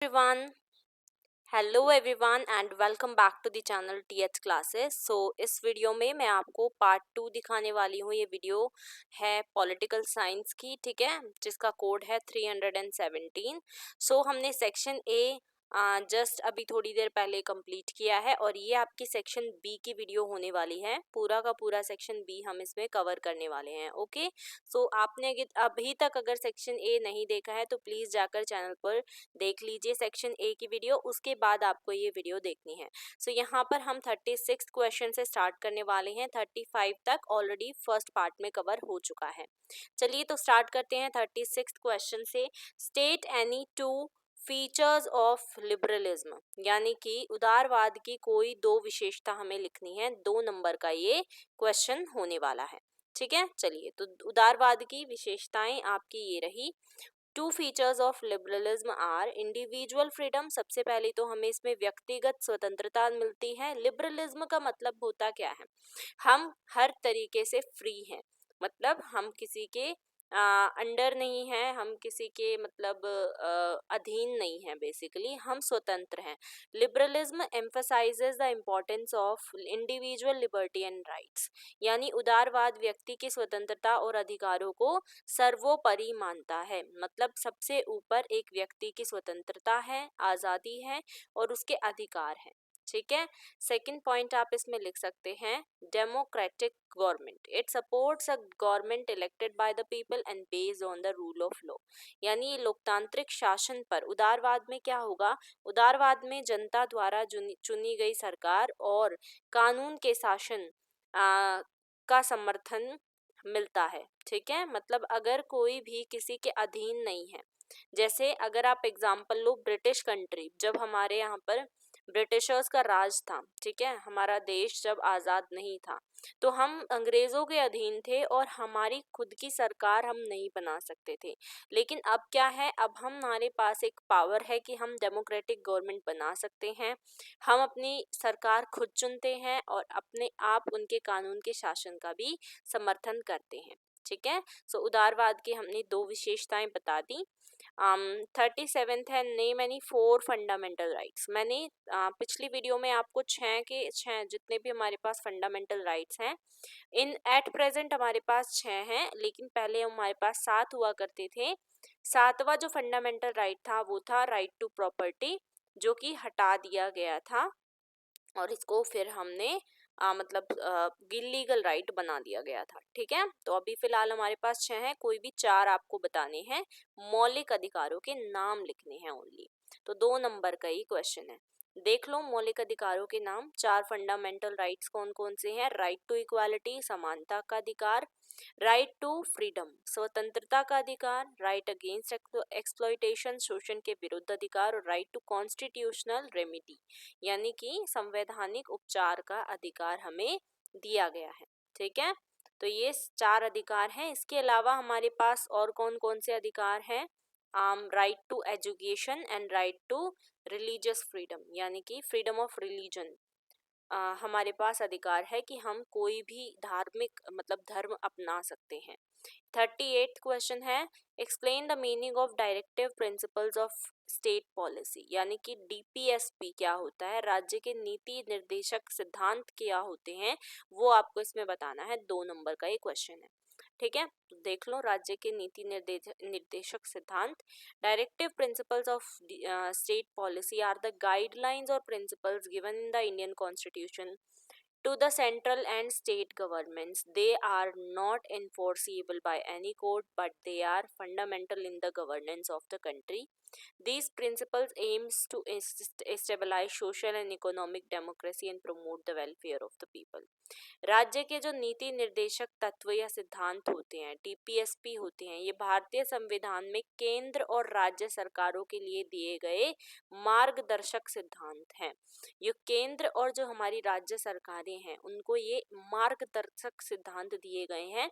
everyone. Hello everyone and welcome back to the channel TH classes. इस video में मैं आपको पार्ट 2 दिखाने वाली हूँ। ये वीडियो है पॉलिटिकल साइंस की, ठीक है, जिसका कोड है 317। हमने सेक्शन ए जस्ट अभी थोड़ी देर पहले कंप्लीट किया है और ये आपकी सेक्शन बी की वीडियो होने वाली है। पूरा का पूरा सेक्शन बी हम इसमें कवर करने वाले हैं। ओके, आपने अभी तक अगर सेक्शन ए नहीं देखा है तो प्लीज़ जाकर चैनल पर देख लीजिए सेक्शन ए की वीडियो, उसके बाद आपको ये वीडियो देखनी है। यहाँ पर हम 36 क्वेश्चन से स्टार्ट करने वाले हैं। 35 तक ऑलरेडी फर्स्ट पार्ट में कवर हो चुका है। चलिए तो स्टार्ट करते हैं 36 क्वेश्चन से। State any two features of liberalism, यानी कि उदारवाद की कोई दो विशेषता हमें लिखनी है। 2 नंबर का ये क्वेश्चन होने वाला है, ठीक है। चलिए तो उदारवाद की विशेषताएं आपकी ये रही। Two features of liberalism are individual freedom. सबसे पहले तो हमें इसमें व्यक्तिगत स्वतंत्रता मिलती है। लिबरलिज्म का मतलब होता क्या है? हम हर तरीके से फ्री हैं, मतलब हम किसी के अंडर नहीं है, हम किसी के मतलब अधीन नहीं है। बेसिकली हम स्वतंत्र हैं। Liberalism emphasises the importance of individual liberty and rights, यानी उदारवाद व्यक्ति की स्वतंत्रता और अधिकारों को सर्वोपरि मानता है। मतलब सबसे ऊपर एक व्यक्ति की स्वतंत्रता है, आज़ादी है और उसके अधिकार हैं, ठीक है। सेकंड पॉइंट आप इसमें लिख सकते हैं democratic government. It supports a government elected by the people and based on the rule of law, यानी लोकतांत्रिक शासन पर। उदारवाद में क्या होगा? उदारवाद में जनता द्वारा चुनी गई सरकार और कानून के शासन का समर्थन मिलता है, ठीक है। मतलब अगर कोई भी किसी के अधीन नहीं है, जैसे अगर आप एग्जांपल लो ब्रिटिश कंट्री, जब हमारे यहाँ पर ब्रिटिशर्स का राज था, ठीक है, हमारा देश जब आज़ाद नहीं था तो हम अंग्रेज़ों के अधीन थे और हमारी खुद की सरकार हम नहीं बना सकते थे। लेकिन अब क्या है, अब हमारे पास एक पावर है कि हम डेमोक्रेटिक गवर्नमेंट बना सकते हैं। हम अपनी सरकार खुद चुनते हैं और अपने आप उनके कानून के शासन का भी समर्थन करते हैं, ठीक है। उदारवाद की हमने दो विशेषताएं बता दी। 37th है नेम एनी 4 फंडामेंटल राइट्स। मैंने पिछली वीडियो में आपको छः जितने भी हमारे पास फंडामेंटल राइट्स हैं, इन एट प्रेजेंट हमारे पास 6 हैं, लेकिन पहले हमारे पास 7 हुआ करते थे। 7वां जो फंडामेंटल राइट था वो था राइट टू प्रॉपर्टी, जो कि हटा दिया गया था और इसको फिर हमने मतलब इलीगल राइट बना दिया गया था, ठीक है। तो अभी फिलहाल हमारे पास 6 हैं, कोई भी 4 आपको बताने हैं। मौलिक अधिकारों के नाम लिखने हैं ओनली। तो 2 नंबर का ही क्वेश्चन है। देख लो मौलिक अधिकारों के नाम। 4 फंडामेंटल राइट्स कौन कौन से हैं? राइट टू इक्वालिटी, समानता का अधिकार, राइट टू फ्रीडम, स्वतंत्रता का अधिकार, राइट अगेंस्ट एक्सप्लॉइटेशन, शोषण के विरुद्ध अधिकार, और राइट टू कॉन्स्टिट्यूशनल रेमेडी, यानी कि संवैधानिक उपचार का अधिकार हमें दिया गया है, ठीक है। तो ये 4 अधिकार हैं। इसके अलावा हमारे पास और कौन कौन से अधिकार हैं? Right to education and right to religious freedom, यानी कि फ्रीडम ऑफ रिलीजन। हमारे पास अधिकार है कि हम कोई भी धार्मिक मतलब धर्म अपना सकते हैं। 38th क्वेश्चन है explain the meaning of directive principles of state policy, यानी कि डीपीएसपी क्या होता है, राज्य के नीति निर्देशक सिद्धांत क्या होते हैं, वो आपको इसमें बताना है। 2 नंबर का ये क्वेश्चन है, ठीक है। तो देख लो राज्य के नीति निर्देशक सिद्धांत। Directive principles of state policy are the guidelines और principles given in the Indian constitution to the central and state governments. They are not enforceable by any court, but they are fundamental in the governance of the country. These principles aims to stabilize social and economic democracy and promote the welfare of the people. राज्य के जो नीति निर्देशक तत्व या सिद्धांत होते हैं, टीपीएसपी होते हैं, ये भारतीय संविधान में केंद्र और राज्य सरकारों के लिए दिए गए मार्गदर्शक सिद्धांत हैं। ये केंद्र और जो हमारी राज्य सरकारें हैं उनको ये मार्गदर्शक सिद्धांत दिए गए हैं।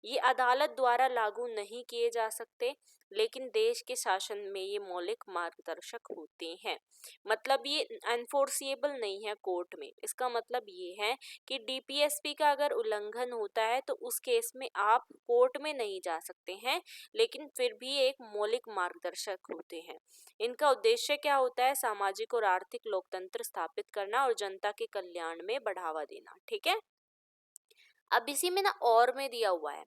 ये अदालत द्वारा लागू नहीं किए जा सकते, लेकिन देश के शासन में ये मौलिक मार्गदर्शक होते हैं। मतलब ये एनफोर्सिएबल नहीं है कोर्ट में। इसका मतलब ये है कि डीपीएसपी का अगर उल्लंघन होता है तो उस केस में आप कोर्ट में नहीं जा सकते हैं, लेकिन फिर भी एक मौलिक मार्गदर्शक होते हैं। इनका उद्देश्य क्या होता है? सामाजिक और आर्थिक लोकतंत्र स्थापित करना और जनता के कल्याण में बढ़ावा देना। ठीक है, अब इसी में ना और में दिया हुआ है,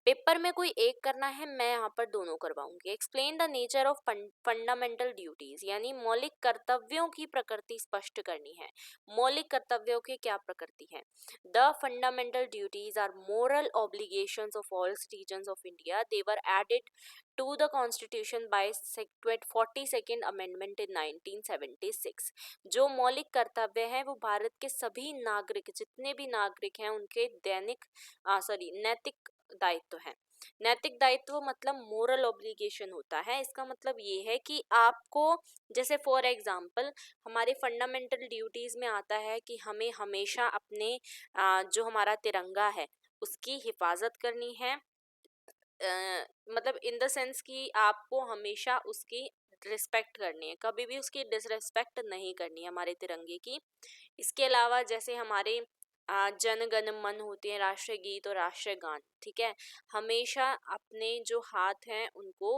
पेपर में कोई एक करना है, मैं यहाँ पर दोनों करवाऊंगी। Explain the nature of fundamental duties, यानी मौलिक कर्तव्यों की प्रकृति स्पष्ट करनी है। मौलिक कर्तव्यों की क्या प्रकृति है? The fundamental duties are moral obligations of all citizens of India. They were added to the constitution by 42nd amendment in 1976। जो मौलिक कर्तव्य है वो भारत के सभी नागरिक, जितने भी नागरिक हैं, उनके नैतिक दायित्व है। नैतिक दायित्व मतलब मोरल ऑब्लिगेशन होता है। इसका मतलब ये है कि आपको, जैसे फॉर एग्जांपल हमारे फंडामेंटल ड्यूटीज में आता है कि हमें हमेशा अपने जो हमारा तिरंगा है उसकी हिफाजत करनी है। मतलब इन द सेंस कि आपको हमेशा उसकी रिस्पेक्ट करनी है, कभी भी उसकी डिसरिस्पेक्ट नहीं करनी है हमारे तिरंगे की। इसके अलावा जैसे हमारे जन गण मन होते हैं, राष्ट्रीय गीत और राष्ट्रीय गान, ठीक है, हमेशा अपने जो हाथ हैं उनको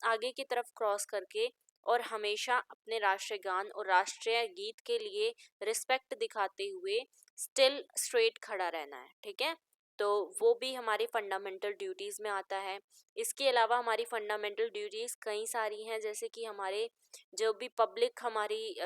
आगे की तरफ क्रॉस करके और हमेशा अपने राष्ट्रीय गान और राष्ट्रीय गीत के लिए रिस्पेक्ट दिखाते हुए स्टिल स्ट्रेट खड़ा रहना है। ठीक है, तो वो भी हमारी फंडामेंटल ड्यूटीज़ में आता है। इसके अलावा हमारी फंडामेंटल ड्यूटीज़ कई सारी हैं, जैसे कि हमारे जो भी पब्लिक हमारी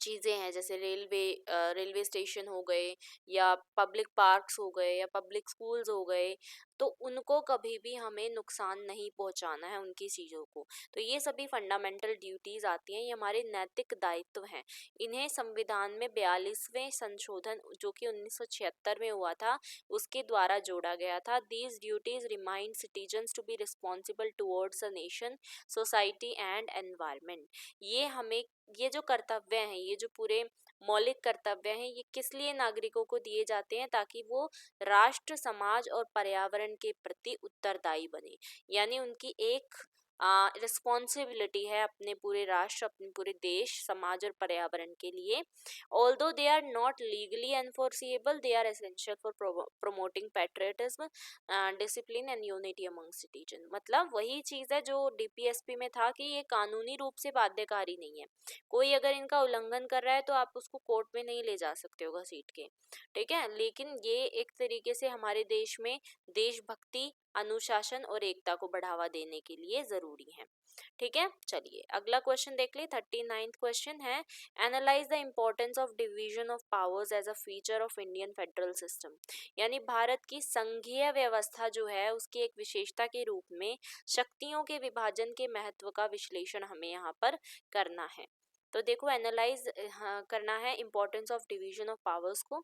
चीज़ें हैं, जैसे रेलवे स्टेशन हो गए या पब्लिक पार्क्स हो गए या पब्लिक स्कूल्स हो गए, तो उनको कभी भी हमें नुकसान नहीं पहुंचाना है उनकी चीज़ों को। तो ये सभी फंडामेंटल ड्यूटीज़ आती हैं, ये हमारे नैतिक दायित्व हैं। इन्हें संविधान में 42वें संशोधन जो कि 1976 में हुआ था उसके द्वारा जोड़ा गया था। These duties remind citizens to be responsible towards a nation, society and environment. ये जो कर्तव्य हैं, ये जो पूरे मौलिक कर्तव्य हैं, ये किस लिए नागरिकों को दिए जाते हैं? ताकि वो राष्ट्र, समाज और पर्यावरण के प्रति उत्तरदायी बने। यानी उनकी एक रिस्पॉन्सिबिलिटी है अपने पूरे राष्ट्र, अपने पूरे देश, समाज और पर्यावरण के लिए। Although they are not legally enforceable, they are essential for promoting patriotism, discipline and unity among citizen. मतलब वही चीज़ है जो डीपीएसपी में था कि ये कानूनी रूप से बाध्यकारी नहीं है। कोई अगर इनका उल्लंघन कर रहा है तो आप उसको कोर्ट में नहीं ले जा सकते हो घसीट के। ठीक है, लेकिन ये एक तरीके से हमारे देश में देशभक्ति, अनुशासन और एकता को बढ़ावा देने के लिए जरूरी है। ठीक है, चलिए अगला क्वेश्चन देख ले। 39th क्वेश्चन है, analyse the importance of division of powers as a feature of Indian federal system. यानी भारत की संघीय व्यवस्था जो है उसकी एक विशेषता के रूप में शक्तियों के विभाजन के महत्व का विश्लेषण हमें यहाँ पर करना है। तो देखो एनालाइज करना है importance of division of powers को।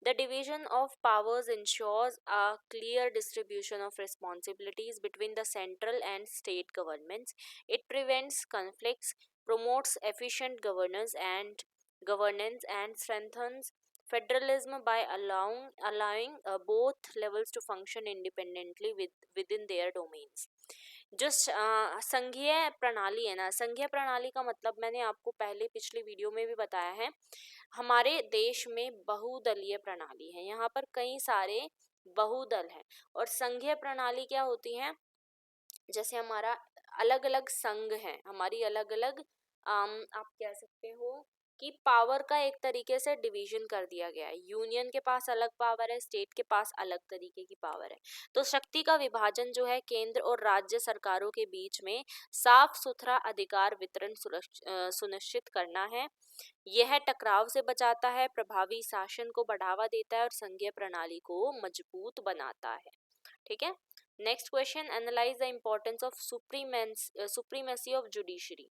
The division of powers ensures a clear distribution of responsibilities between the central and state governments. It prevents conflicts, promotes efficient governance and strengthens federalism by allowing both levels to function independently within their domains। जो संघीय प्रणाली है ना, संघीय प्रणाली का मतलब मैंने आपको पहले पिछले वीडियो में भी बताया है। हमारे देश में बहुदलीय प्रणाली है, यहाँ पर कई सारे बहुदल हैं। और संघीय प्रणाली क्या होती है? जैसे हमारा अलग अलग संघ है, हमारी अलग अलग आप कह सकते हो कि पावर का एक तरीके से डिवीजन कर दिया गया है। यूनियन के पास अलग पावर है, स्टेट के पास अलग तरीके की पावर है। तो शक्ति का विभाजन जो है केंद्र और राज्य सरकारों के बीच में साफ सुथरा अधिकार वितरण सुनिश्चित करना है। यह टकराव से बचाता है, प्रभावी शासन को बढ़ावा देता है और संघीय प्रणाली को मजबूत बनाता है। ठीक है, next question, analyse the importance of supremacy of judiciary.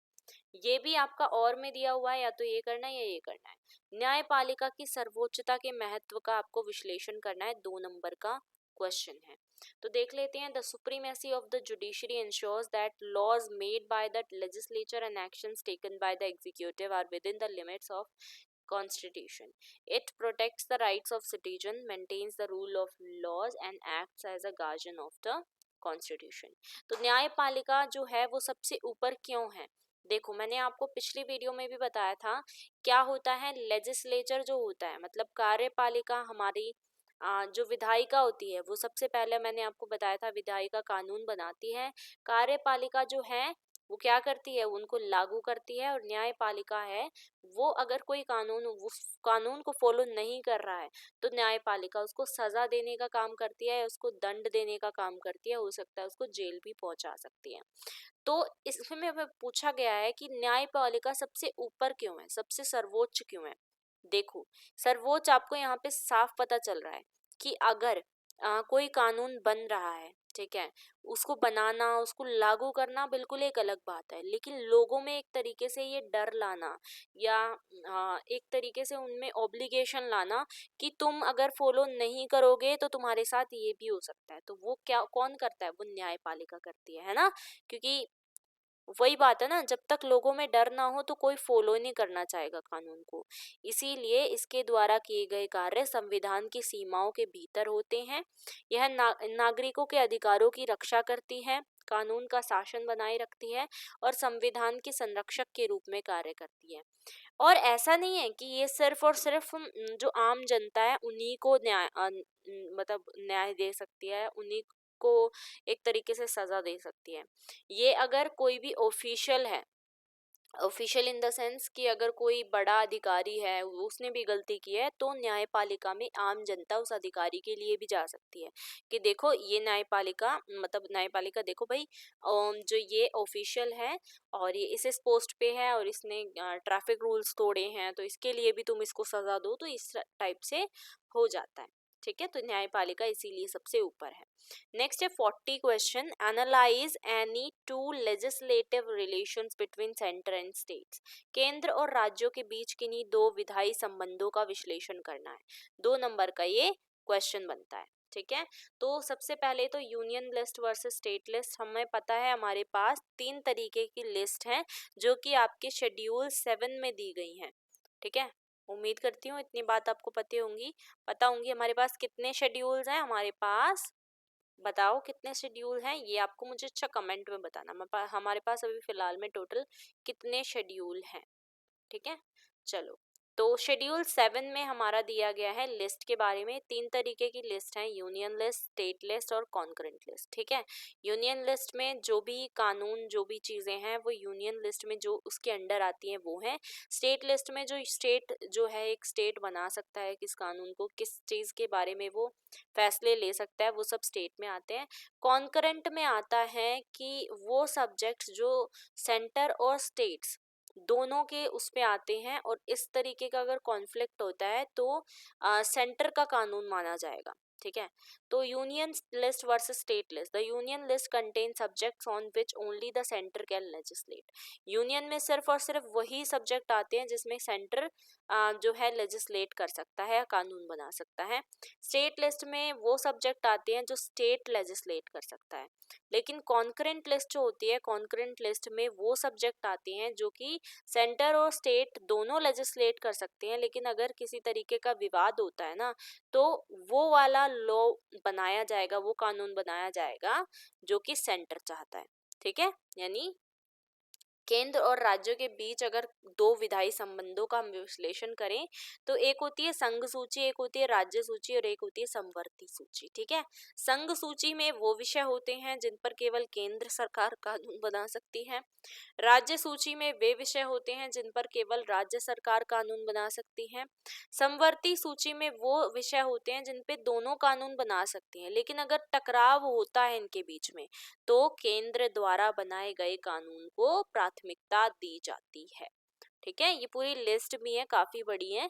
ये भी आपका और में दिया हुआ है, या तो ये करना है या ये करना है। न्यायपालिका की सर्वोच्चता के महत्व का आपको विश्लेषण करना है, 2 नंबर का क्वेश्चन है। तो देख लेते हैं। The supremacy of the judiciary ensures that laws made by the legislature and actions taken by the executive are within the limits of Constitution. It protects the rights of citizens, maintains the rule of laws, and acts as a guardian of the constitution. तो न्यायपालिका जो है वो सबसे ऊपर क्यों है? देखो, मैंने आपको पिछली वीडियो में भी बताया था क्या होता है। लेजिस्लेचर जो होता है मतलब कार्यपालिका हमारी जो विधायिका होती है वो सबसे पहले मैंने आपको बताया था विधायिका कानून बनाती है। कार्यपालिका जो है वो क्या करती है, उनको लागू करती है। और न्यायपालिका है वो अगर कोई कानून उस कानून को फॉलो नहीं कर रहा है तो न्यायपालिका उसको सजा देने का काम करती है, उसको दंड देने का काम करती है, हो सकता है उसको जेल भी पहुंचा सकती है। तो इसमें हमें पूछा गया है कि न्यायपालिका सबसे ऊपर क्यों है, सबसे सर्वोच्च क्यों है। देखो, सर्वोच्च आपको यहाँ पे साफ पता चल रहा है कि अगर कोई कानून बन रहा है, ठीक है, उसको बनाना उसको लागू करना बिल्कुल एक अलग बात है, लेकिन लोगों में एक तरीके से ये डर लाना या एक तरीके से उनमें ऑब्लिगेशन लाना कि तुम अगर फॉलो नहीं करोगे तो तुम्हारे साथ ये भी हो सकता है, तो वो क्या कौन करता है, वो न्यायपालिका करती है ना। क्योंकि वही बात है ना, जब तक लोगों में डर ना हो तो कोई फॉलो नहीं करना चाहेगा कानून को। इसीलिए इसके द्वारा किए गए कार्य संविधान की सीमाओं के भीतर होते हैं। यह नागरिकों के अधिकारों की रक्षा करती है, कानून का शासन बनाए रखती है और संविधान के संरक्षक के रूप में कार्य करती है। और ऐसा नहीं है कि ये सिर्फ और सिर्फ जो आम जनता है उन्हीं को मतलब न्याय दे सकती है, उन्हीं को एक तरीके से सजा दे सकती है। ये अगर कोई भी ऑफिशियल है, ऑफिशियल इन द सेंस कि अगर कोई बड़ा अधिकारी है उसने भी गलती की है तो न्यायपालिका में आम जनता उस अधिकारी के लिए भी जा सकती है कि देखो ये न्यायपालिका मतलब न्यायपालिका देखो भाई, जो ये ऑफिशियल है और ये इस पोस्ट पे है और इसने ट्रैफिक रूल्स तोड़े हैं तो इसके लिए भी तुम इसको सजा दो, तो इस टाइप से हो जाता है। ठीक है, तो न्यायपालिका इसीलिए सबसे ऊपर है। नेक्स्ट है 40 question, analyse any two legislative relations between centre and states. केंद्र और राज्यों के बीच किन्हीं दो विधायी संबंधों का विश्लेषण करना है। 2 नंबर का ये क्वेश्चन बनता है। ठीक है, तो सबसे पहले तो union list versus state list, हमें पता है हमारे पास 3 तरीके की लिस्ट है जो कि आपके शेड्यूल 7 में दी गई हैं। ठीक है, उम्मीद करती हूँ इतनी बात आपको पता होंगी हमारे पास कितने शेड्यूल्स हैं। हमारे पास बताओ कितने शेड्यूल हैं, ये आपको मुझे अच्छा कमेंट में बताना। हमारे पास अभी फिलहाल में टोटल कितने शेड्यूल हैं। ठीक है, चलो, तो शेड्यूल 7 में हमारा दिया गया है लिस्ट के बारे में। 3 तरीके की लिस्ट है, यूनियन लिस्ट, स्टेट लिस्ट और कॉन्करेंट लिस्ट। ठीक है, यूनियन लिस्ट में जो भी कानून जो भी चीज़ें हैं वो यूनियन लिस्ट में जो उसके अंडर आती हैं वो हैं। स्टेट लिस्ट में जो स्टेट जो है एक स्टेट बना सकता है किस कानून को, किस चीज़ के बारे में वो फैसले ले सकता है, वो सब स्टेट में आते हैं। कॉन्करेंट में आता है कि वो सब्जेक्ट्स जो सेंटर और स्टेट्स दोनों के उस पे आते हैं और इस तरीके का अगर कॉन्फ्लिक्ट होता है तो सेंटर का कानून माना जाएगा। ठीक है, तो union list versus state list, the union list contain subjects on which only the centre can legislate. Union में सिर्फ और सिर्फ वही सब्जेक्ट आते हैं जिसमें सेंटर जो है लेजिस्लेट कर सकता है, कानून बना सकता है। स्टेट लिस्ट में वो सब्जेक्ट आते हैं जो स्टेट लेजिस्लेट कर सकता है। लेकिन कॉन्करेंट लिस्ट जो होती है, कॉन्करेंट लिस्ट में वो सब्जेक्ट आते हैं जो कि सेंटर और स्टेट दोनों लेजिस्लेट कर सकते हैं, लेकिन अगर किसी तरीके का विवाद होता है ना तो वो वाला लॉ बनाया जाएगा, वो कानून बनाया जाएगा जो कि सेंटर चाहता है। ठीक है, यानी केंद्र और राज्यों के बीच अगर दो विधायी संबंधों का हम विश्लेषण करें तो एक होती है संघ सूची, एक होती है राज्य सूची और एक होती है समवर्ती सूची। ठीक है, संघ सूची में वो विषय होते हैं जिन पर केवल केंद्र सरकार कानून बना सकती है। राज्य सूची में वे विषय होते हैं जिन पर केवल राज्य सरकार कानून बना सकती है। समवर्ती सूची में वो विषय होते हैं जिन पे दोनों कानून बना सकती हैं, लेकिन अगर टकराव होता है इनके बीच में तो केंद्र द्वारा बनाए गए कानून को प्राथमिकता दी जाती है। ठीक है, ये पूरी लिस्ट भी है, काफी बड़ी है,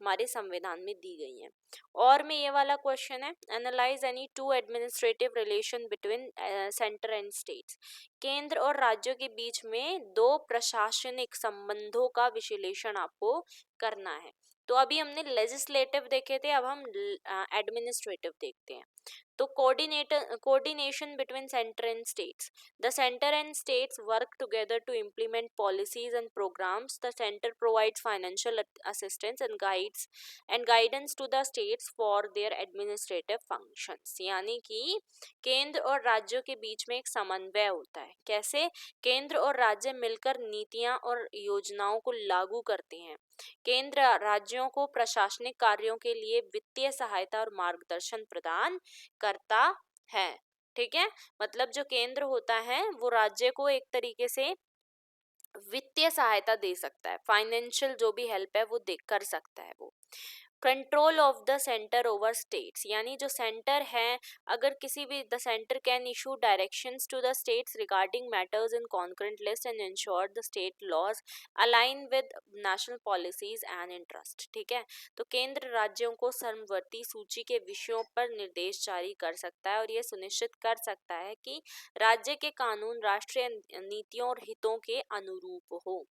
हमारे संविधान में दी गई है। और में ये वाला क्वेश्चन है, analyse any two administrative relation between centre and states. केंद्र और राज्यों के बीच में दो प्रशासनिक संबंधों का विश्लेषण आपको करना है। तो अभी हमने लेजिस्लेटिव देखे थे, अब हम एडमिनिस्ट्रेटिव देखते हैं। तो coordination between center and states. The center and states work together to implement policies and programs. The center provides financial assistance and guidance to the states for their administrative functions. यानी कि केंद्र और राज्यों के बीच में एक समन्वय होता है। कैसे? केंद्र और राज्य मिलकर नीतियां और योजनाओं को लागू करते हैं। केंद्र राज्यों को प्रशासनिक कार्यों के लिए वित्तीय सहायता और मार्गदर्शन प्रदान करता है। ठीक है, मतलब जो केंद्र होता है वो राज्य को एक तरीके से वित्तीय सहायता दे सकता है, फाइनेंशियल जो भी हेल्प है वो दे कर सकता है वो। Control of the centre over states, यानी जो सेंटर है, अगर किसी भी the centre can issue directions to the states regarding matters in concurrent list and ensure the state laws align with national policies and interest. ठीक है, तो केंद्र राज्यों को समवर्ती सूची के विषयों पर निर्देश जारी कर सकता है और ये सुनिश्चित कर सकता है कि राज्य के कानून राष्ट्रीय नीतियों और हितों के अनुरूप हो।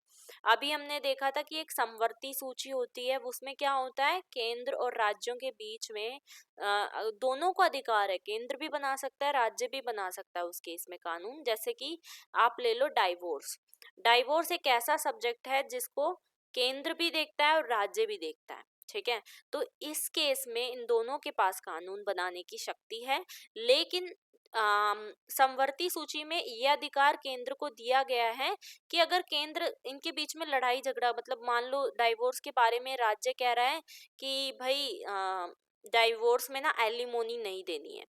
अभी हमने देखा था कि एक समवर्ती सूची होती है, उसमें क्या होता है, केंद्र और राज्यों के बीच में दोनों को अधिकार है, केंद्र भी बना सकता है, राज्य भी बना सकता है उस केस में कानून। जैसे कि आप ले लो डाइवोर्स। डाइवोर्स एक ऐसा सब्जेक्ट है जिसको केंद्र भी देखता है और राज्य भी देखता है। ठीक है, तो इस केस में इन दोनों के पास कानून बनाने की शक्ति है, लेकिन समवर्ती सूची में यह अधिकार केंद्र को दिया गया है कि अगर केंद्र इनके बीच में लड़ाई झगड़ा, मतलब मान लो डाइवोर्स के बारे में राज्य कह रहा है कि भाई डाइवोर्स में ना एलिमोनी नहीं देनी है,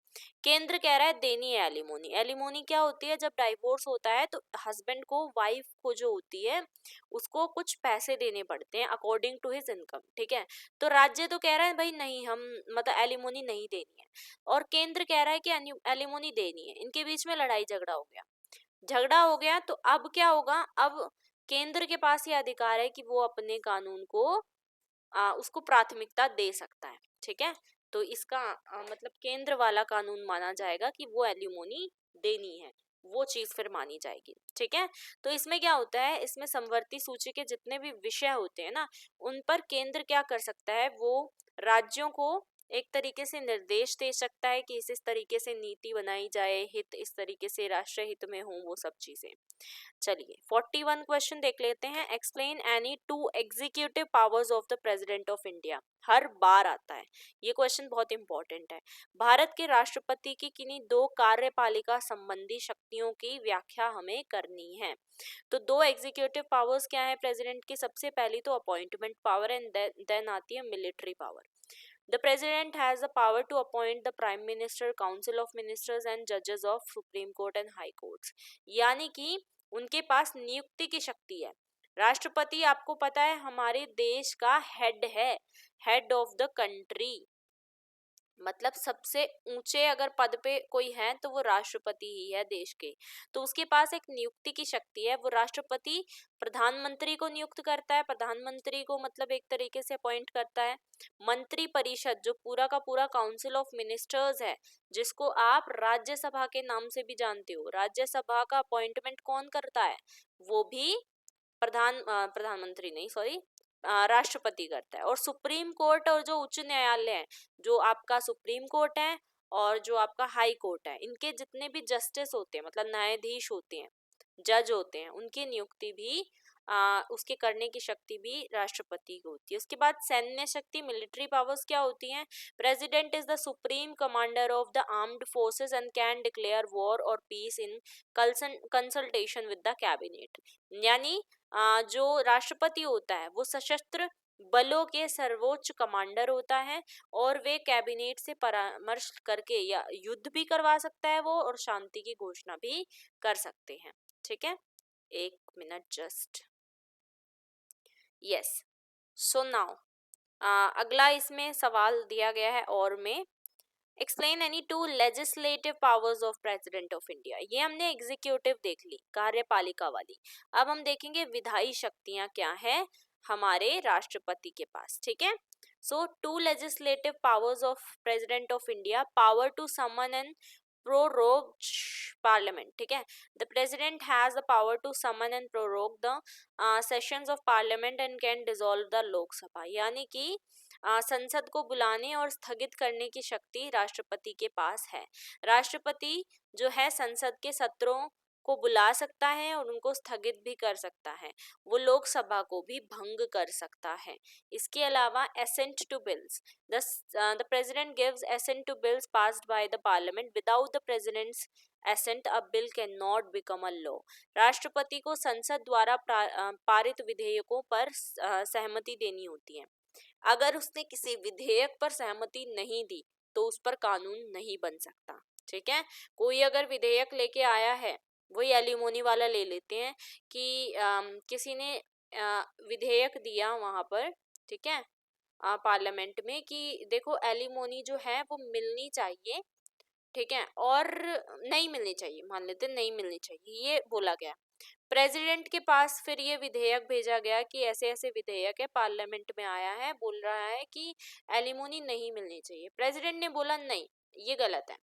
केंद्र कह रहा है देनी है एलिमोनी। एलिमोनी क्या होती है, जब डाइवोर्स होता है तो हस्बैंड को वाइफ को जो होती है उसको कुछ पैसे देने पड़ते हैं अकॉर्डिंग टू हिज इनकम। ठीक है, तो राज्य तो कह रहा है भाई नहीं, हम मतलब एलिमोनी नहीं देनी है, और केंद्र कह रहा है कि एलिमोनी देनी है। इनके बीच में लड़ाई झगड़ा हो गया, तो अब क्या होगा, अब केंद्र के पास ये अधिकार है कि वो अपने कानून को उसको प्राथमिकता दे सकता है। ठीक है, तो इसका मतलब केंद्र वाला कानून माना जाएगा कि वो एलिमोनी देनी है, वो चीज फिर मानी जाएगी। ठीक है, तो इसमें क्या होता है, इसमें समवर्ती सूची के जितने भी विषय होते हैं ना, उन पर केंद्र क्या कर सकता है, वो राज्यों को एक तरीके से निर्देश दे सकता है कि इस तरीके से नीति बनाई जाए, हित इस तरीके से राष्ट्रीय हित में हो, वो सब चीजें। चलिए 41 क्वेश्चन देख लेते हैं। Explain any two executive powers of the president of India. हर बार आता है ये क्वेश्चन, बहुत इंपॉर्टेंट है। भारत के राष्ट्रपति की किन्हीं दो कार्यपालिका संबंधी शक्तियों की व्याख्या हमें करनी है। तो दो एग्जीक्यूटिव पावर्स क्या है प्रेसिडेंट की, सबसे पहली तो अपॉइंटमेंट पावर एंड देन आती है military power. The president has the power to appoint the prime minister, council of ministers and judges of supreme court and high courts। यानी कि उनके पास नियुक्ति की शक्ति है। राष्ट्रपति आपको पता है हमारे देश का हेड है, हेड ऑफ द कंट्री, मतलब सबसे ऊंचे अगर पद पे कोई है तो वो राष्ट्रपति ही है देश के। तो उसके पास एक नियुक्ति की शक्ति है। वो राष्ट्रपति प्रधानमंत्री को नियुक्त करता है, प्रधानमंत्री को मतलब एक तरीके से अपॉइंट करता है। मंत्री परिषद जो पूरा का पूरा काउंसिल ऑफ मिनिस्टर्स है, जिसको आप राज्यसभा के नाम से भी जानते हो, राज्यसभा का अपॉइंटमेंट कौन करता है, वो भी प्रधानमंत्री नहीं, सॉरी, राष्ट्रपति करता है। और सुप्रीम कोर्ट और जो उच्च न्यायालय है, जो आपका सुप्रीम कोर्ट है और जो आपका हाई कोर्ट है, इनके जितने भी जस्टिस होते हैं, मतलब न्यायाधीश होते हैं, जज होते हैं, उनकी नियुक्ति भी उसके करने की शक्ति भी राष्ट्रपति को होती है। उसके बाद सैन्य शक्ति, मिलिट्री पावर्स क्या होती हैं, president is the supreme commander of the armed forces and can declare war और peace in consultation with the cabinet. यानी जो राष्ट्रपति होता है वो सशस्त्र बलों के सर्वोच्च कमांडर होता है और वे कैबिनेट से परामर्श करके या युद्ध भी करवा सकता है वो, और शांति की घोषणा भी कर सकते हैं। ठीक है, एक minute just, yes. So now अगला इसमें सवाल दिया गया है और में explain any to legislative powers of president of India. ये हमने एग्जीक्यूटिव देख ली, कार्यपालिका वाली। अब हम देखेंगे विधायी शक्तियां क्या है हमारे राष्ट्रपति के पास। ठीक है, so two legislative powers of president of India, power to summon and prorogue parliament, ठीक है. The president has the power to summon and prorogue the sessions of parliament and can dissolve the Lok Sabha. यानी कि संसद को बुलाने और स्थगित करने की शक्ति राष्ट्रपति के पास है. राष्ट्रपति जो है संसद के सत्रों को बुला सकता है और उनको स्थगित भी कर सकता है. वो लोकसभा को भी भंग कर सकता है. इसके अलावा assent to bills. The president gives assent to bills passed by the parliament. Without the president's assent, a bill cannot become a law. राष्ट्रपति को संसद द्वारा पारित विधेयकों पर सहमति देनी होती है. अगर उसने किसी विधेयक पर सहमति नहीं दी तो उस पर कानून नहीं बन सकता. ठीक है. कोई अगर विधेयक लेके आया है, वही एलिमोनी वाला ले लेते हैं कि किसी ने विधेयक दिया वहां पर, ठीक है, पार्लियामेंट में कि देखो एलिमोनी जो है वो मिलनी चाहिए, ठीक है, और नहीं मिलनी चाहिए, मान लेते नहीं मिलनी चाहिए, ये बोला गया. प्रेसिडेंट के पास फिर ये विधेयक भेजा गया कि ऐसे ऐसे विधेयक है, पार्लियामेंट में आया है, बोल रहा है कि एलिमोनी नहीं मिलनी चाहिए. प्रेसिडेंट ने बोला नहीं, ये गलत है,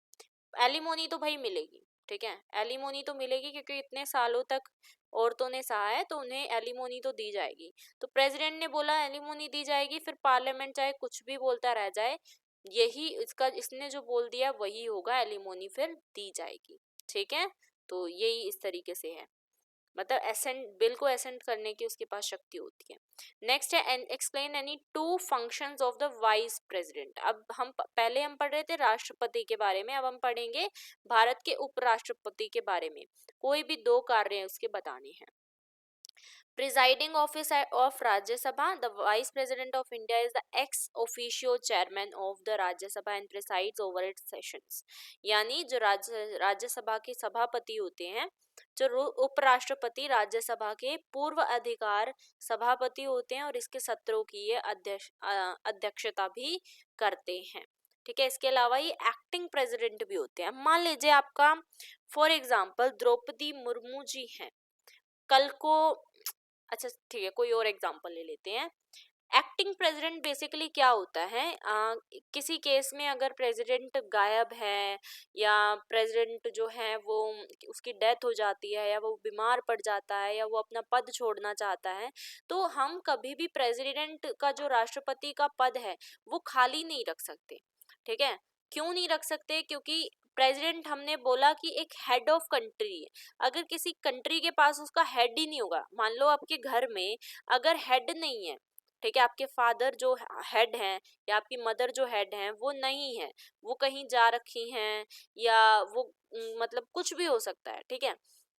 एलिमोनी तो भाई मिलेगी. ठीक है, एलिमोनी तो मिलेगी क्योंकि इतने सालों तक औरतों ने सहा है तो उन्हें एलिमोनी तो दी जाएगी. तो प्रेसिडेंट ने बोला एलिमोनी दी जाएगी, फिर पार्लियामेंट चाहे कुछ भी बोलता रह जाए, यही इसका इसने जो बोल दिया वही होगा, एलिमोनी फिर दी जाएगी. ठीक है, तो यही इस तरीके से है, मतलब एसेंट, बिल को एसेंट करने की उसके पास शक्ति होती है. नेक्स्ट है explain any two functions of the vice president. अब हम पहले हम पढ़ रहे थे राष्ट्रपति के बारे में, अब हम पढ़ेंगे भारत के उपराष्ट्रपति के बारे में. कोई भी दो कार्य हैं उसके बताने हैं. Presiding officer of Rajya Sabha, the Vice President of India is the ex officio chairman of the Rajya Sabha and presides over its sessions. यानी जो राज्यसभा के सभापति होते हैं, जो उपराष्ट्रपति राज्यसभा के पूर्व अधिकार सभापति होते हैं और इसके सत्रों की ये अध्यक्षता भी करते हैं. ठीक है, इसके अलावा ये एक्टिंग प्रेसिडेंट भी होते हैं. मान लीजिए आपका फॉर एग्जाम्पल द्रौपदी मुर्मू जी हैं, कल को, अच्छा ठीक है, कोई और एग्जांपल ले लेते हैं. एक्टिंग प्रेसिडेंट बेसिकली क्या होता है, किसी केस में अगर प्रेसिडेंट गायब है या प्रेसिडेंट जो है वो उसकी डेथ हो जाती है या वो बीमार पड़ जाता है या वो अपना पद छोड़ना चाहता है, तो हम कभी भी प्रेसिडेंट का जो राष्ट्रपति का पद है वो खाली नहीं रख सकते. ठीक है, क्यों नहीं रख सकते, क्योंकि प्रेसिडेंट हमने बोला कि एक हेड ऑफ कंट्री है. अगर किसी कंट्री के पास उसका हेड ही नहीं होगा, मान लो आपके घर में अगर हेड नहीं है, ठीक है, आपके फादर जो हेड हैं या आपकी मदर जो हेड हैं वो नहीं है, वो कहीं जा रखी हैं या वो मतलब कुछ भी हो सकता है. ठीक है,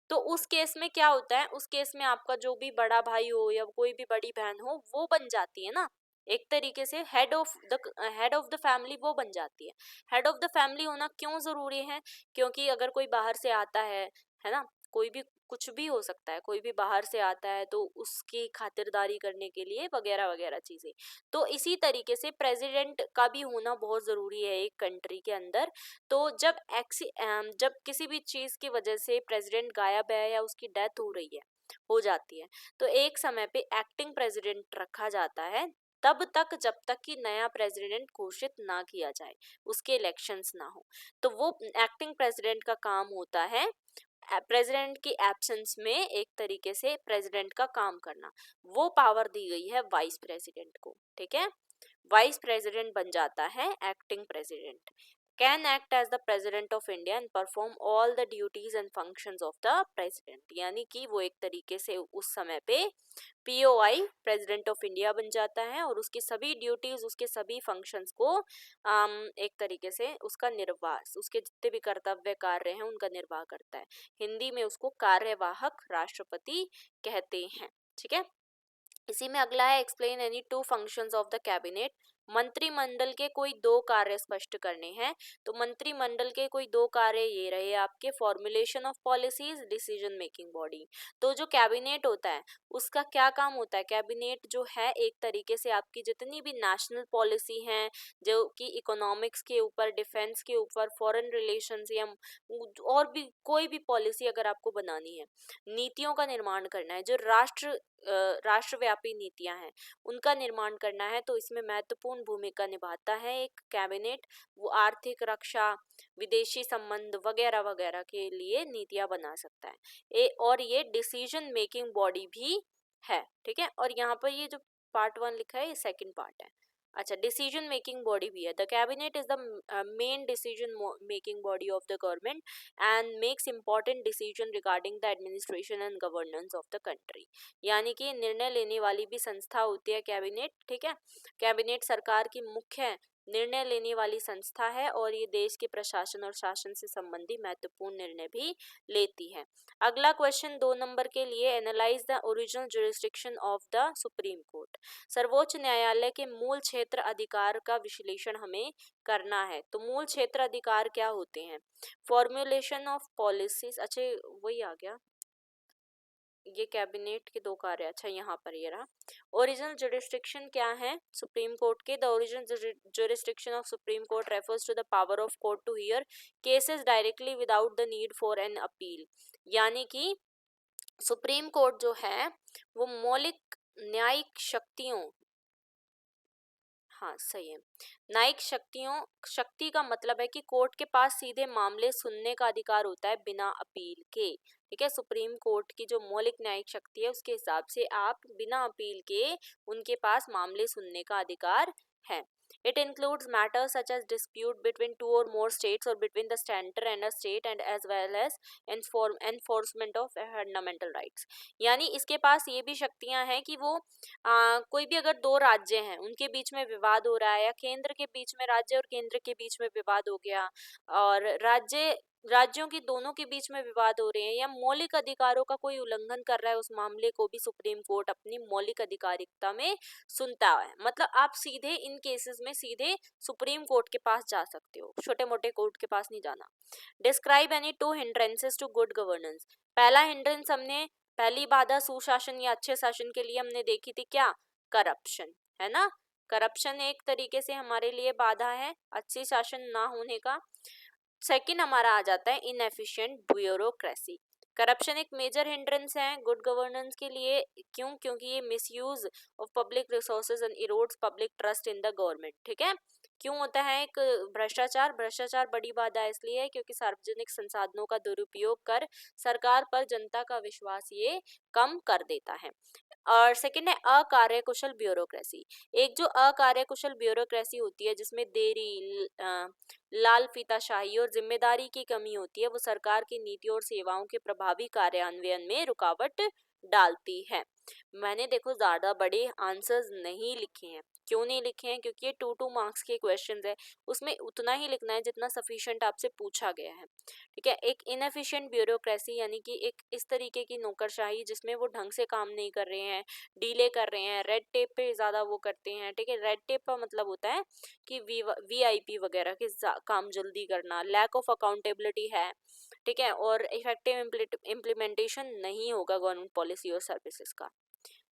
तो उस केस में क्या होता है, उस केस में आपका जो भी बड़ा भाई हो या कोई भी बड़ी बहन हो वो बन जाती है ना, एक तरीके से हेड ऑफ द फैमिली वो बन जाती है. हेड ऑफ द फैमिली होना क्यों जरूरी है, क्योंकि अगर कोई बाहर से आता है ना, कोई भी कुछ भी हो सकता है, कोई भी बाहर से आता है तो उसकी खातिरदारी करने के लिए वगैरह वगैरह चीजें. तो इसी तरीके से प्रेसिडेंट का भी होना बहुत जरूरी है एक कंट्री के अंदर. तो जब किसी भी चीज की वजह से प्रेसिडेंट गायब है या उसकी डेथ हो जाती है, तो एक समय पे एक्टिंग प्रेसिडेंट रखा जाता है तब तक जब तक कि नया प्रेसिडेंट घोषित ना किया जाए, उसके इलेक्शंस ना हो. तो वो एक्टिंग प्रेसिडेंट का काम होता है प्रेसिडेंट की एब्सेंस में एक तरीके से प्रेसिडेंट का काम करना. वो पावर दी गई है वाइस प्रेसिडेंट को. ठीक है, वाइस प्रेसिडेंट बन जाता है acting president. Can act as the president of India and perform all the duties and functions of the president. यानी कि वो एक तरीके से उस समय पे POI प्रेसिडेंट ऑफ इंडिया बन जाता है और उसकी सभी ड्यूटीज, उसके सभी फंक्शंस को एक तरीके से उसका निर्वाह, उसके जितने भी कर्तव्य कार्य हैं उनका निर्वाह करता है. हिंदी में उसको कार्यवाहक राष्ट्रपति कहते हैं. ठीक है, इसी में अगला है explain any two functions of the cabinet. मंत्रिमंडल के कोई दो कार्य स्पष्ट करने हैं. तो मंत्रिमंडल के कोई दो कार्य ये रहे आपके, formulation of policies, decision making body. तो जो कैबिनेट होता है उसका क्या काम होता है, कैबिनेट जो है एक तरीके से आपकी जितनी भी नेशनल पॉलिसी हैं जो कि इकोनॉमिक्स के ऊपर, डिफेंस के ऊपर, फॉरेन रिलेशंस या और भी कोई भी पॉलिसी अगर आपको बनानी है, नीतियों का निर्माण करना है, जो राष्ट्रव्यापी नीतियां हैं उनका निर्माण करना है, तो इसमें महत्वपूर्ण महत्वपूर्ण भूमिका निभाता है एक कैबिनेट। वो आर्थिक, रक्षा, विदेशी संबंध वगैरह वगैरह के लिए नीतियां बना सकता है। और ये डिसीजन मेकिंग बॉडी भी है, ठीक है। और यहाँ पर ये जो पार्ट 1 लिखा है ये सेकंड पार्ट है। अच्छा, डिसीजन मेकिंग बॉडी भी है। The cabinet is the main decision making body of the government and makes important decision regarding the administration and governance of the country. यानी कि निर्णय लेने वाली भी संस्था होती है कैबिनेट, ठीक है। कैबिनेट सरकार की मुख्य निर्णय लेने वाली संस्था है और ये देश के प्रशासन और शासन से संबंधी महत्वपूर्ण निर्णय भी लेती है। अगला क्वेश्चन 2 नंबर के लिए, analyse the original jurisdiction of the supreme court. सर्वोच्च न्यायालय के मूल क्षेत्र अधिकार का विश्लेषण हमें करना है। तो मूल क्षेत्र अधिकार क्या होते हैं? फॉर्मुलेशन ऑफ पॉलिसीज, अच्छा वही आ गया, ये कैबिनेट के 2 कार्य, अच्छा यहाँ पर ये रहा। ओरिजिनल जुरिस्डिक्शन क्या है सुप्रीम कोर्ट के? The original jurisdiction of supreme court refers to the power of court to hear cases directly without the need for an appeal. यानी कि सुप्रीम कोर्ट जो है वो मौलिक न्यायिक शक्तियों, हाँ सही है, न्यायिक शक्ति का मतलब है कि कोर्ट के पास सीधे मामले सुनने का अधिकार होता है बिना अपील के, ठीक है। सुप्रीम कोर्ट की जो मौलिक न्यायिक शक्ति है उसके हिसाब से आप बिना अपील के उनके पास मामले सुनने का अधिकार है। It includes matters such as dispute between 2 or more states or between the center and a state and as well as enforcement of fundamental rights। यानी इसके पास ये भी शक्तियां हैं कि वो कोई भी अगर 2 राज्य हैं उनके बीच में विवाद हो रहा है, या केंद्र के बीच में, राज्य और केंद्र के बीच में विवाद हो गया, और राज्यों की दोनों के बीच में विवाद हो रहे हैं, या मौलिक अधिकारों का कोई उल्लंघन कर रहा है, उस मामले को भी सुप्रीम कोर्ट अपनी मौलिक अधिकारिकता में सुनता है। मतलब आप सीधे इन केसेस में सीधे सुप्रीम कोर्ट के पास जा सकते हो, छोटे मोटे कोर्ट के पास नहीं जाना। Describe any 2 hindrances to good governance. पहला हिंड्रेंस हमने, पहली बाधा सुशासन या अच्छे शासन के लिए हमने देखी थी, क्या? करप्शन, है ना। करप्शन एक तरीके से हमारे लिए बाधा है अच्छी शासन ना होने का। सेकंड हमारा आ जाता है इनएफिशिएंट ब्यूरोक्रेसी। करप्शन एक मेजर हिंड्रेंस है गुड गवर्नेंस के लिए। क्यों? क्योंकि ये misuse of public resources and erodes public trust in the government, ठीक है। क्यों होता है एक भ्रष्टाचार बड़ी बाधा इसलिए है क्योंकि सार्वजनिक संसाधनों का दुरुपयोग कर सरकार पर जनता का विश्वास ये कम कर देता है। और सेकंड है अकार्यकुशल ब्यूरोक्रेसी। एक जो अकार्यकुशल ब्यूरोक्रेसी होती है जिसमें देरी, लाल फीताशाही और जिम्मेदारी की कमी होती है, वो सरकार की नीतियों और सेवाओं के प्रभावी कार्यान्वयन में रुकावट डालती है। मैंने देखो ज्यादा बड़े आंसर्स नहीं लिखे हैं। क्यों नहीं लिखे हैं? क्योंकि ये 2 मार्क्स के क्वेश्चंस है, उसमें उतना ही लिखना है जितना सफिशिएंट आपसे पूछा गया है, ठीक है। एक इनएफिशिएंट ब्यूरोक्रेसी यानी कि एक इस तरीके की नौकरशाही जिसमें वो ढंग से काम नहीं कर रहे हैं, डीले कर रहे हैं, रेड टेप पे ज़्यादा वो करते हैं, ठीक है। रेड टेप का मतलब होता है कि वीआईपी वगैरह के काम जल्दी करना, लैक ऑफ अकाउंटेबिलिटी है, ठीक है, और इफेक्टिव इम्प्लीमेंटेशन नहीं होगा गवर्नमेंट पॉलिसी और सर्विसेज का।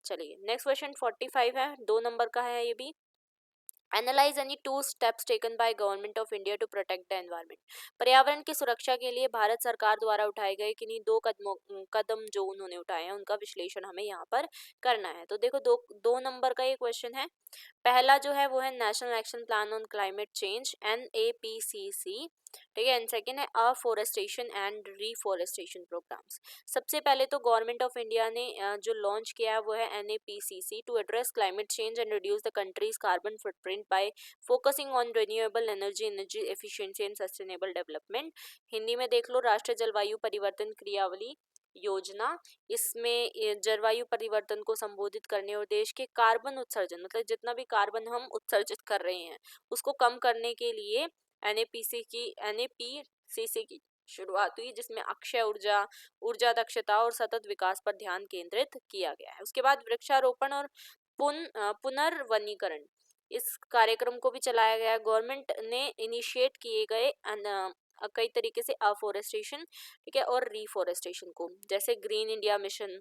चलिए नेक्स्ट क्वेश्चन 45 है, 2 नंबर का है ये भी। Analyse any 2 steps taken by government of India to protect the environment. पर्यावरण की सुरक्षा के लिए भारत सरकार द्वारा उठाए गए किन्हीं 2 कदम जो उन्होंने उठाए हैं उनका विश्लेषण हमें यहाँ पर करना है। तो देखो 2 नंबर का ये क्वेश्चन है। पहला जो है वो है national action plan on climate change NAPCC, ठीक है। एंड सेकेंड है अफॉरेस्टेशन एंड रिफॉरेस्टेशन प्रोग्राम्स। सबसे पहले तो गवर्नमेंट ऑफ इंडिया ने जो लॉन्च किया है वो है NAPCC to address climate change and reduce the country's carbon footprint by focusing on renewable energy efficiency and sustainable development. Hindi में देख लो राष्ट्रीय जलवायु परिवर्तन क्रियावली योजना। इसमें जलवायु परिवर्तन को संबोधित करने और देश के कार्बन उत्सर्जन, मतलब जितना भी कार्बन हम उत्सर्जित कर रहे हैं उसको कम करने के लिए NAPCC की शुरुआत हुई, जिसमें अक्षय ऊर्जा, ऊर्जा दक्षता और सतत विकास पर ध्यान केंद्रित किया गया है। उसके बाद वृक्षारोपण और पुनर्वनीकरण, इस कार्यक्रम को भी चलाया गया। गवर्नमेंट ने इनिशिएट किए गए कई तरीके से अफॉरेस्टेशन, ठीक है, और रिफॉरेस्टेशन को, जैसे ग्रीन इंडिया मिशन,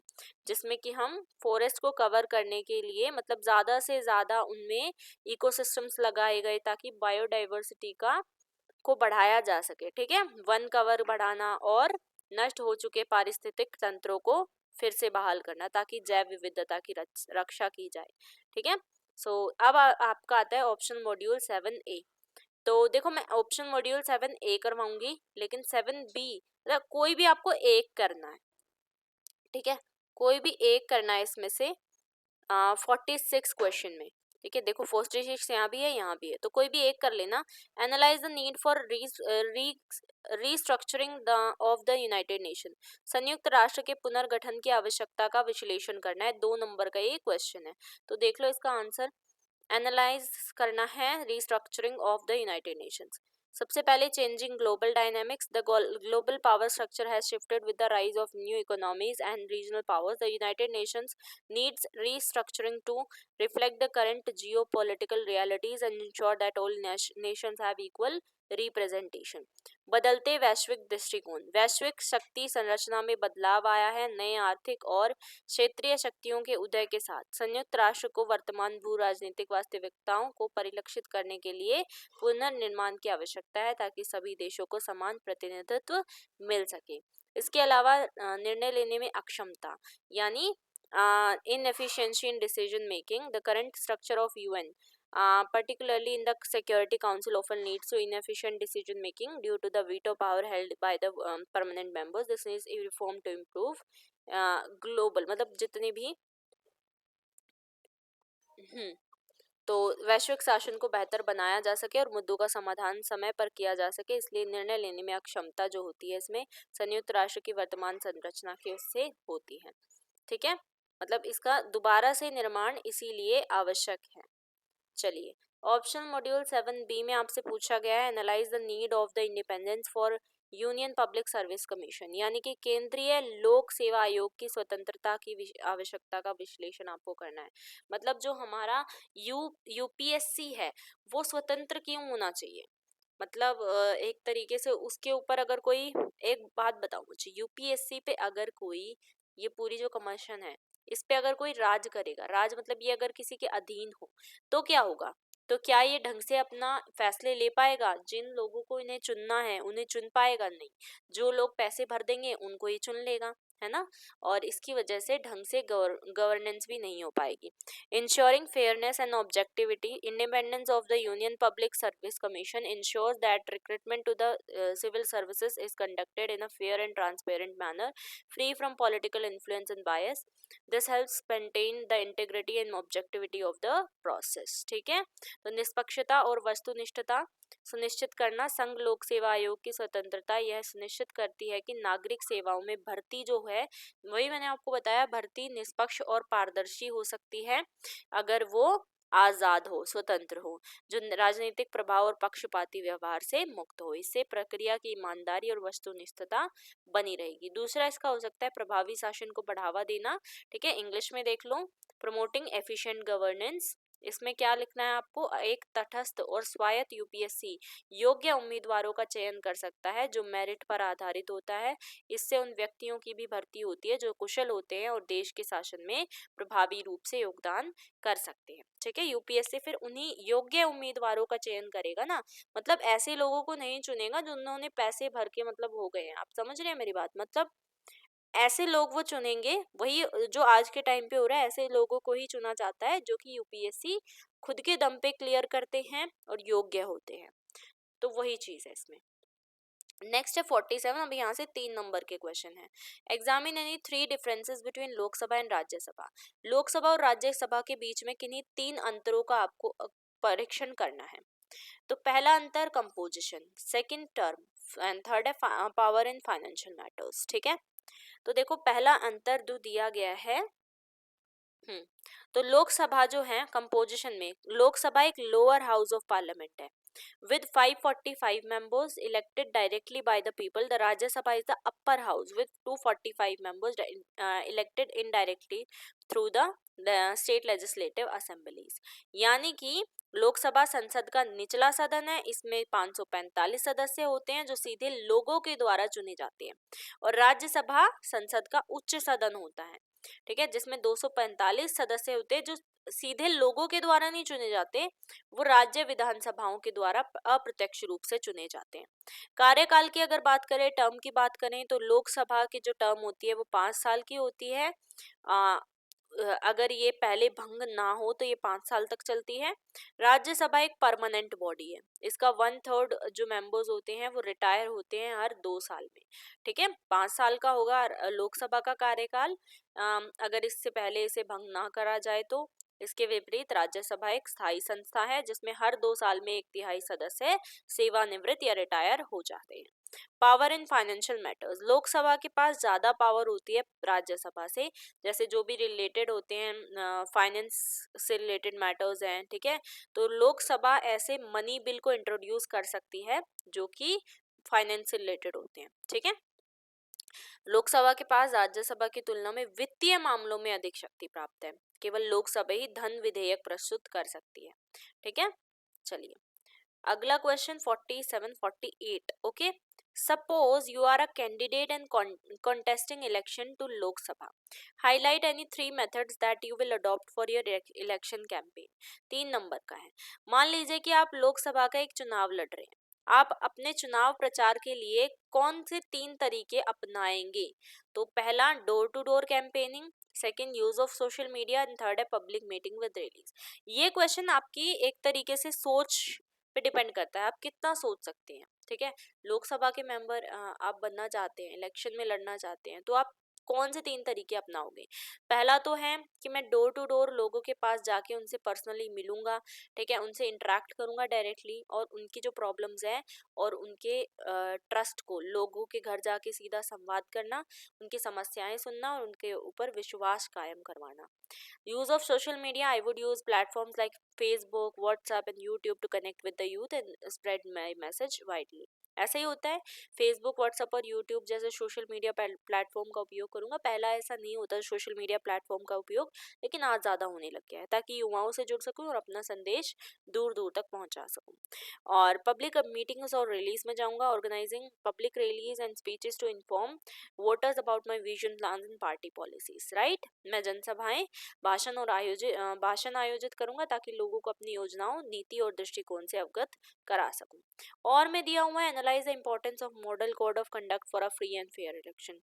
जिसमें कि हम फॉरेस्ट को कवर करने के लिए मतलब ज़्यादा से ज़्यादा उनमें इकोसिस्टम्स लगाए गए ताकि बायोडाइवर्सिटी को बढ़ाया जा सके, ठीक है। वन कवर बढ़ाना और नष्ट हो चुके पारिस्थितिक तंत्रों को फिर से बहाल करना ताकि जैव विविधता की रक्षा की जाए, ठीक है। अब आपका आता है ऑप्शन मॉड्यूल 7A। तो देखो मैं ऑप्शन मॉड्यूल 7A करवाऊंगी, लेकिन 7B मतलब कोई भी आपको एक करना है, ठीक है, कोई भी एक करना है इसमें से 46 क्वेश्चन में, ठीक है। देखो 46 यहाँ भी है, यहाँ भी है, तो कोई भी एक कर लेना। Analyse the need for restructuring the of the United nation, संयुक्त राष्ट्र के पुनर्गठन की आवश्यकता का विश्लेषण करना है, 2 नंबर का ये क्वेश्चन है। तो देख लो इसका आंसर, एनालाइज करना है restructuring of the United Nations. सबसे पहले changing global dynamics, the global power structure has shifted with the rise of new economies and regional powers, the United Nations needs restructuring to reflect the current geopolitical realities and ensure that all nations have equal representation. बदलते वैश्विक दृष्टिकोण, वैश्विक शक्ति संरचना में बदलाव आया है। नए आर्थिक और क्षेत्रीय शक्तियों के उदय के साथ संयुक्त राष्ट्र को वर्तमान भू राजनीतिक वास्तविकताओं को परिलक्षित करने के लिए पुनर्निर्माण की आवश्यकता है, ताकि सभी देशों को समान प्रतिनिधित्व मिल सके। इसके अलावा निर्णय लेने में अक्षमता, यानी inefficiency in decision making, the current structure of UN, particularly in the Security Council, often leads to inefficient decision making due to the veto power held by the permanent members. This is a reform to improve global, मतलब जितने भी तो वैश्विक शासन को बेहतर बनाया जा सके और मुद्दों का समाधान समय पर किया जा सके, इसलिए निर्णय लेने में अक्षमता जो होती है इसमें संयुक्त राष्ट्र की वर्तमान संरचना के उससे होती है, ठीक है। मतलब इसका दोबारा से निर्माण इसीलिए आवश्यक है। चलिए, ऑप्शन मॉड्यूल 7B में आपसे पूछा गया है analyse the need of the independence for union Public Service commission, यानी कि केंद्रीय लोक सेवा आयोग की स्वतंत्रता की आवश्यकता का विश्लेषण आपको करना है। मतलब जो हमारा यूपीएससी है वो स्वतंत्र क्यों होना चाहिए, मतलब एक तरीके से उसके ऊपर अगर कोई, एक बात बताओ मुझे, यूपीएससी पे अगर कोई, ये पूरी जो कमीशन है इस पे अगर कोई राज करेगा, राज मतलब ये अगर किसी के अधीन हो तो क्या होगा, तो क्या ये ढंग से अपना फैसले ले पाएगा, जिन लोगों को इन्हें चुनना है उन्हें चुन पाएगा नहीं, जो लोग पैसे भर देंगे उनको ही चुन लेगा, है ना। और इसकी वजह से ढंग से गवर्नेंस भी नहीं हो पाएगी। Ensuring fairness and objectivity, independence of the Union Public Service Commission ensures that recruitment to the civil services is conducted in a fair and transparent manner, free from political influence and bias. This helps maintain the integrity and objectivity of the process, ठीक है। तो निष्पक्षता और वस्तुनिष्ठता सुनिश्चित करना, संघ लोक सेवा आयोग की स्वतंत्रता यह सुनिश्चित करती है कि नागरिक सेवाओं में भर्ती जो है, वही मैंने आपको बताया, भर्ती निष्पक्ष और पारदर्शी हो सकती है अगर वो आजाद हो, स्वतंत्र हो, जो राजनीतिक प्रभाव और पक्षपाती व्यवहार से मुक्त हो। इससे प्रक्रिया की ईमानदारी और वस्तुनिष्ठता बनी रहेगी। दूसरा इसका हो सकता है प्रभावी शासन को बढ़ावा देना, ठीक है, इंग्लिश में देख लो, प्रमोटिंग एफिशिएंट गवर्नेंस। इसमें क्या लिखना है आपको, एक तटस्थ और स्वायत्त यूपीएससी योग्य उम्मीदवारों का चयन कर सकता है जो मेरिट पर आधारित होता है। इससे उन व्यक्तियों की भी भर्ती होती है जो कुशल होते हैं और देश के शासन में प्रभावी रूप से योगदान कर सकते हैं, ठीक है। यूपीएससी फिर उन्हीं योग्य उम्मीदवारों का चयन करेगा ना, मतलब ऐसे लोगों को नहीं चुनेगा जिन्होंने पैसे भर के मतलब हो गए हैं, आप समझ रहे हैं मेरी बात, मतलब ऐसे लोग वो चुनेंगे, वही जो आज के टाइम पे हो रहा है, ऐसे लोगों को ही चुना जाता है जो कि यूपीएससी खुद के दम पे क्लियर करते हैं और योग्य होते हैं। तो वही चीज है इसमें। नेक्स्ट है 47, अब यहाँ से 3 नंबर के क्वेश्चन है। Examine any 3 differences between Lok Sabha and Rajya Sabha, Lok Sabha और राज्यसभा के बीच में किन्हीं 3 अंतरों का आपको परीक्षण करना है। तो पहला अंतर composition, second term and third है पावर इन फाइनेंशियल मैटर्स, ठीक है। तो देखो पहला अंतर जो दिया गया है, तो लोकसभा जो है कंपोजिशन में, लोकसभा एक लोअर हाउस ऑफ पार्लियामेंट है with 545 members elected directly by the people. The Rajya Sabha is the upper house with 245 members elected indirectly through the state legislative assemblies. यानी कि लोकसभा संसद का निचला सदन है, इसमें 545 सदस्य होते हैं जो सीधे लोगों के द्वारा चुने जाते हैं, और राज्यसभा संसद का उच्च सदन होता है, ठीक है, जिसमें 245 सदस्य होते हैं जो सीधे लोगों के द्वारा नहीं चुने जाते, वो राज्य विधानसभाओं के द्वारा अप्रत्यक्ष रूप से चुने जाते हैं। कार्यकाल की अगर बात करें, टर्म की बात करें, तो लोकसभा की जो टर्म होती है वो 5 साल की होती है, अगर ये पहले भंग ना हो तो ये 5 साल तक चलती है। राज्यसभा एक परमानेंट बॉडी है, इसका 1/3 जो मेंबर्स होते हैं वो रिटायर होते हैं हर 2 साल में। ठीक है, 5 साल का होगा लोकसभा का कार्यकाल, अगर इससे पहले इसे भंग ना करा जाए तो। इसके विपरीत राज्यसभा एक स्थायी संस्था है जिसमें हर 2 साल में 1/3 सदस्य सेवानिवृत्त या रिटायर हो जाते हैं। Power in financial matters, Lok Sabha के पास ज्यादा पावर होती है राज्यसभा से, जैसे जो भी रिलेटेड होते हैं फाइनेंस से रिलेटेड मैटर्स हैं, ठीक है, तो लोकसभा ऐसे मनी बिल को इंट्रोड्यूस कर सकती है जो कि फाइनेंस से रिलेटेड होते हैं। ठीक है, लोकसभा के पास राज्यसभा की तुलना में वित्तीय मामलों में अधिक शक्ति प्राप्त है, केवल लोकसभा ही धन विधेयक प्रस्तुत कर सकती है। ठीक है, चलिए अगला question 47-48। Okay, suppose you are a candidate and contesting election to Lok Sabha. Highlight any 3 methods that you will adopt for your election campaign. 3 number का है। मान लीजिए कि आप लोकसभा का एक चुनाव लड़ रहे हैं, आप अपने चुनाव प्रचार के लिए कौन से 3 तरीके अपनाएंगे? तो पहला door to door campaigning, second use of social media and third है पब्लिक मीटिंग विद रैलीज। ये क्वेश्चन आपकी एक तरीके से सोच पे डिपेंड करता है, आप कितना सोच सकते हैं। ठीक है, लोकसभा के मेंबर आप बनना चाहते हैं, इलेक्शन में लड़ना चाहते हैं, तो आप कौन से 3 तरीके अपनाओगे? पहला तो है कि मैं डोर टू डोर लोगों के पास जाके उनसे पर्सनली मिलूंगा, ठीक है, उनसे इंटरेक्ट करूंगा डायरेक्टली, और उनकी जो प्रॉब्लम्स है और उनके ट्रस्ट को, लोगों के घर जाके सीधा संवाद करना, उनकी समस्याएं सुनना और उनके ऊपर विश्वास कायम करवाना। Use of social media, I would use platforms like Facebook, WhatsApp and YouTube to connect with the youth and spread my message widely. ऐसा ही होता है, फेसबुक, व्हाट्सएप और यूट्यूब जैसे सोशल मीडिया प्लेटफॉर्म का उपयोग करूंगा। पहला ऐसा नहीं होता सोशल मीडिया प्लेटफॉर्म का उपयोग, लेकिन आज ज़्यादा होने लग गया है, ताकि युवाओं से जुड़ सकूं और अपना संदेश दूर दूर तक पहुंचा सकूं। और पब्लिक मीटिंग्स और रैलीज में जाऊंगा, organising public rallies and speeches to inform voters about my vision plan and party policies. Right, मैं जनसभाएं, भाषण आयोजित करूंगा ताकि लोगों को अपनी योजनाओं, नीति और दृष्टिकोण से अवगत करा सकूं। और में दिया हुआ है analyse the importance of model code of conduct for a free and fair election,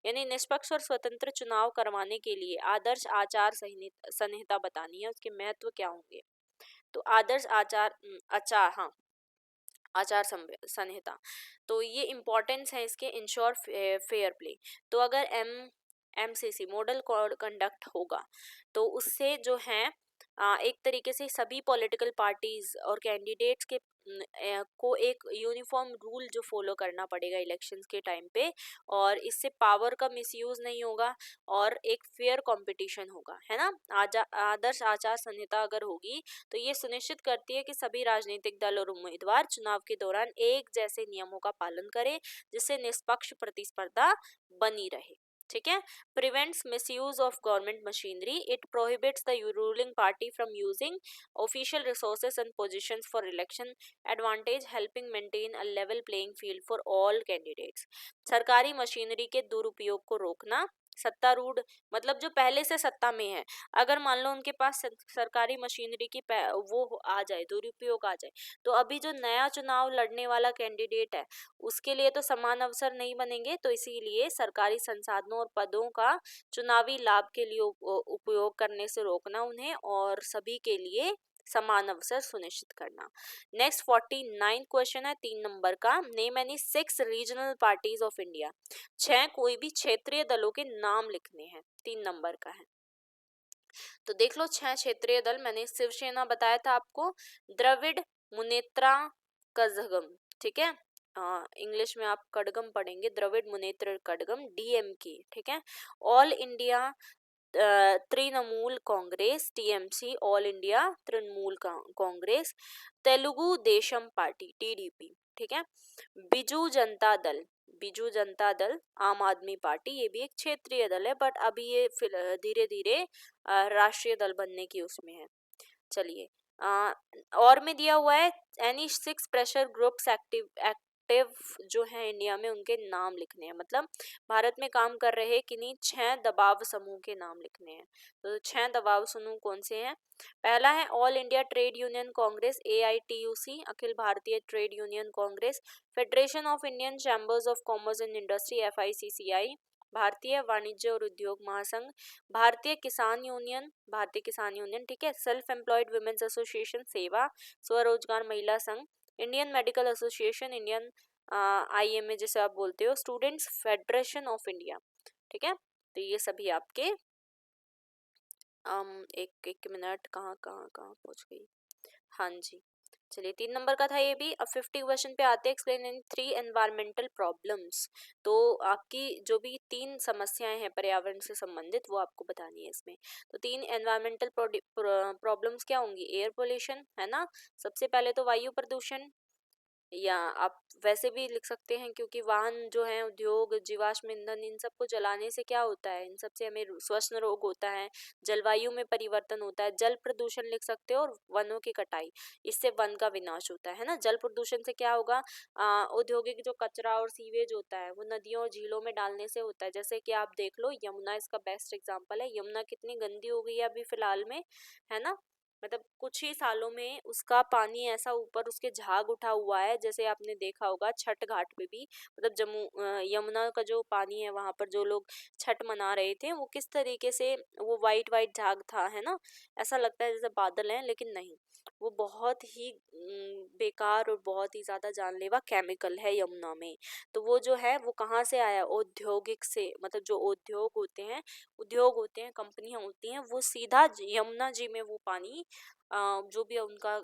यानी निष्पक्ष और स्वतंत्र चुनाव करवाने के लिए आदर्श आचार संहिता बतानी है, उसके महत्व क्या होंगे। तो आदर्श आचार हाँ, आचार संहिता, तो ये इम्पोर्टेंस है इसके, इंश्योर फेयर प्ले। तो अगर MCC मॉडल कोड कंडक्ट होगा तो उससे जो है एक तरीके से सभी पॉलिटिकल पार्टीज और कैंडिडेट्स के को एक यूनिफॉर्म रूल जो फॉलो करना पड़ेगा इलेक्शंस के टाइम पे, और इससे पावर का मिसयूज नहीं होगा और एक फेयर कंपटीशन होगा, है ना। आदर्श आचार संहिता अगर होगी तो ये सुनिश्चित करती है कि सभी राजनीतिक दल और उम्मीदवार चुनाव के दौरान एक जैसे नियमों का पालन करें, जिससे निष्पक्ष प्रतिस्पर्धा बनी रहे। ठीक है, prevents misuse of government machinery. It prohibits the ruling party from using official resources and positions for election advantage, helping maintain a level playing field for all candidates. सरकारी मशीनरी के दुरुपयोग को रोकना, सत्तारूढ़ मतलब जो पहले से सत्ता में है, अगर मान लो उनके पास सरकारी मशीनरी की वो आ जाए, दुरुपयोग आ जाए, तो अभी जो नया चुनाव लड़ने वाला कैंडिडेट है उसके लिए तो समान अवसर नहीं बनेंगे। तो इसीलिए सरकारी संसाधनों और पदों का चुनावी लाभ के लिए उपयोग करने से रोकना उन्हें, और सभी के लिए समान अवसर सुनिश्चित करना। नेक्स्ट 49 क्वेश्चन है 3 नंबर का, name any 6 regional parties of India. 6 कोई भी क्षेत्रीय दलों के नाम लिखने हैं, 3 नंबर का है। तो देख लो 6 क्षेत्रीय दल, मैंने शिवसेना बताया था आपको, द्रविड़ मुनेत्रा कझगम, ठीक है, इंग्लिश में आप कड़गम पढ़ेंगे, द्रविड़ मुनेत्र कड़गम, DMK, ठीक है। All India Trinamool Congress, TMC, all India Trinamool Congress, Telugu Desam party, TDP, ठीक है। बिजू जनता दल, बिजू जनता दल, आम आदमी पार्टी, ये भी एक क्षेत्रीय दल है, बट अभी ये धीरे धीरे राष्ट्रीय दल बनने की उसमें है। चलिए और में दिया हुआ है एनी 6 प्रेशर ग्रुप्स एक्टिव जो है इंडिया में, उनके नाम लिखने हैं, मतलब भारत में काम कर रहे किन्हीं 6 दबाव समूह के नाम लिखने हैं। तो 6 दबाव समूह कौन से हैं? पहला है all India trade union Congress, AITUC, Akhil Bharatiya trade union Congress, federation of Indian chambers of commerce and industry, FICCI, भारतीय वाणिज्य और उद्योग महासंघ, भारतीय किसान यूनियन, ठीक है, सेल्फ एम्प्लॉयड वुमेन्स एसोसिएशन सेवा, स्वरोजगार महिला संघ, Indian medical association, Indian IMA जिसे आप बोलते हो, स्टूडेंट्स फेडरेशन ऑफ इंडिया, ठीक है। तो ये सभी आपके एक एक मिनट, कहाँ कहाँ कहाँ पहुँच गई, हाँ जी, चलिए 3 नंबर का था ये भी। अब 50 क्वेश्चन पे आते हैं, एक्सप्लेन इन 3 एनवायरमेंटल प्रॉब्लम्स। तो आपकी जो भी 3 समस्याएं हैं पर्यावरण से संबंधित वो आपको बतानी है इसमें। तो 3 एनवायरमेंटल प्रॉब्लम्स क्या होंगी, एयर पोल्यूशन है ना, सबसे पहले तो वायु प्रदूषण, या आप वैसे भी लिख सकते हैं, क्योंकि वाहन जो है, उद्योग, जीवाश्म ईंधन, इन सबको जलाने से क्या होता है, इन सबसे हमें श्वसन रोग होता है, जलवायु में परिवर्तन होता है, जल प्रदूषण लिख सकते हो, और वनों की कटाई, इससे वन का विनाश होता है ना। जल प्रदूषण से क्या होगा, औद्योगिक जो कचरा और सीवेज होता है वो नदियों और झीलों में डालने से होता है। जैसे कि आप देख लो, यमुना इसका बेस्ट एग्जाम्पल है, यमुना कितनी गंदी हो गई है अभी फिलहाल में, है ना, मतलब कुछ ही सालों में उसका पानी ऐसा ऊपर उसके झाग उठा हुआ है, जैसे आपने देखा होगा छठ घाट पे भी, मतलब यमुना का जो पानी है वहां पर जो लोग छठ मना रहे थे, वो किस तरीके से वो वाइट वाइट झाग था, है ना, ऐसा लगता है जैसे बादल हैं, लेकिन नहीं, वो बहुत ही बेकार और बहुत ही ज्यादा जानलेवा केमिकल है यमुना में। तो वो जो है वो कहाँ से आया, औद्योगिक से, मतलब जो उद्योग होते हैं, कंपनियां होती हैं, वो सीधा यमुना जी में वो पानी जो भी उनका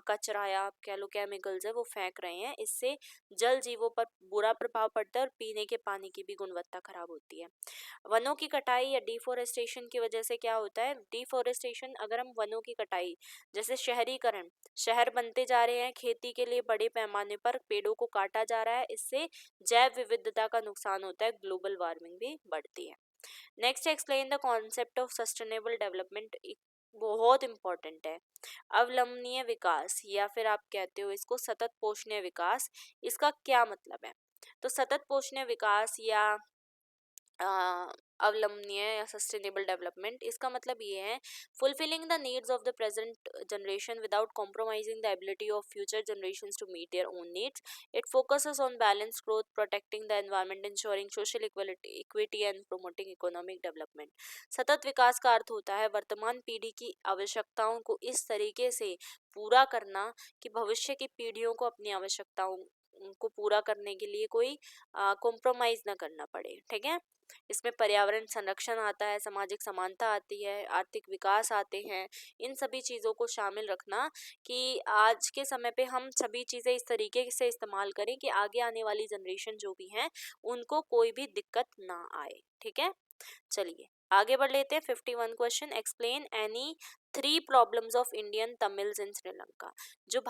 कचरा या आप कह लो केमिकल्स है वो फेंक रहे हैं। इससे जल जीवों पर बुरा प्रभाव पड़ता है और पीने के पानी की भी गुणवत्ता खराब होती है। वनों की कटाई या डिफोरेस्टेशन की वजह से क्या होता है, डिफोरेस्टेशन, अगर हम वनों की कटाई, जैसे शहरीकरण, शहर बनते जा रहे हैं, खेती के लिए बड़े पैमाने पर पेड़ों को काटा जा रहा है, इससे जैव विविधता का नुकसान होता है, ग्लोबल वार्मिंग भी बढ़ती है। Next, explain the concept of sustainable development, बहुत इंपॉर्टेंट है। अवलंबनीय विकास, या फिर आप कहते हो इसको सतत पोषणीय विकास, इसका क्या मतलब है। तो सतत पोषणीय विकास या अवलंबनीय या सस्टेनेबल डेवलपमेंट, इसका मतलब ये है, fulfilling the needs of the present generation without compromising the ability of future generations to meet their own needs. It focuses on balanced growth, protecting the environment, ensuring social equity and promoting economic development. सतत विकास का अर्थ होता है वर्तमान पीढ़ी की आवश्यकताओं को इस तरीके से पूरा करना कि भविष्य की पीढ़ियों को अपनी आवश्यकताओं को पूरा करने के लिए कोई कॉम्प्रोमाइज ना करना पड़े, ठीक है। इसमें पर्यावरण संरक्षण आता है, सामाजिक समानता आती है, आर्थिक विकास आते हैं, इन सभी चीज़ों को शामिल रखना कि आज के समय पे हम सभी चीज़ें इस तरीके से इस्तेमाल करें कि आगे आने वाली जनरेशन जो भी हैं उनको कोई भी दिक्कत ना आए, ठीक है। चलिए आगे बढ़ लेते हैं। 51 question, explain any 3 problems of Indian Tamils in Sri Lanka. जो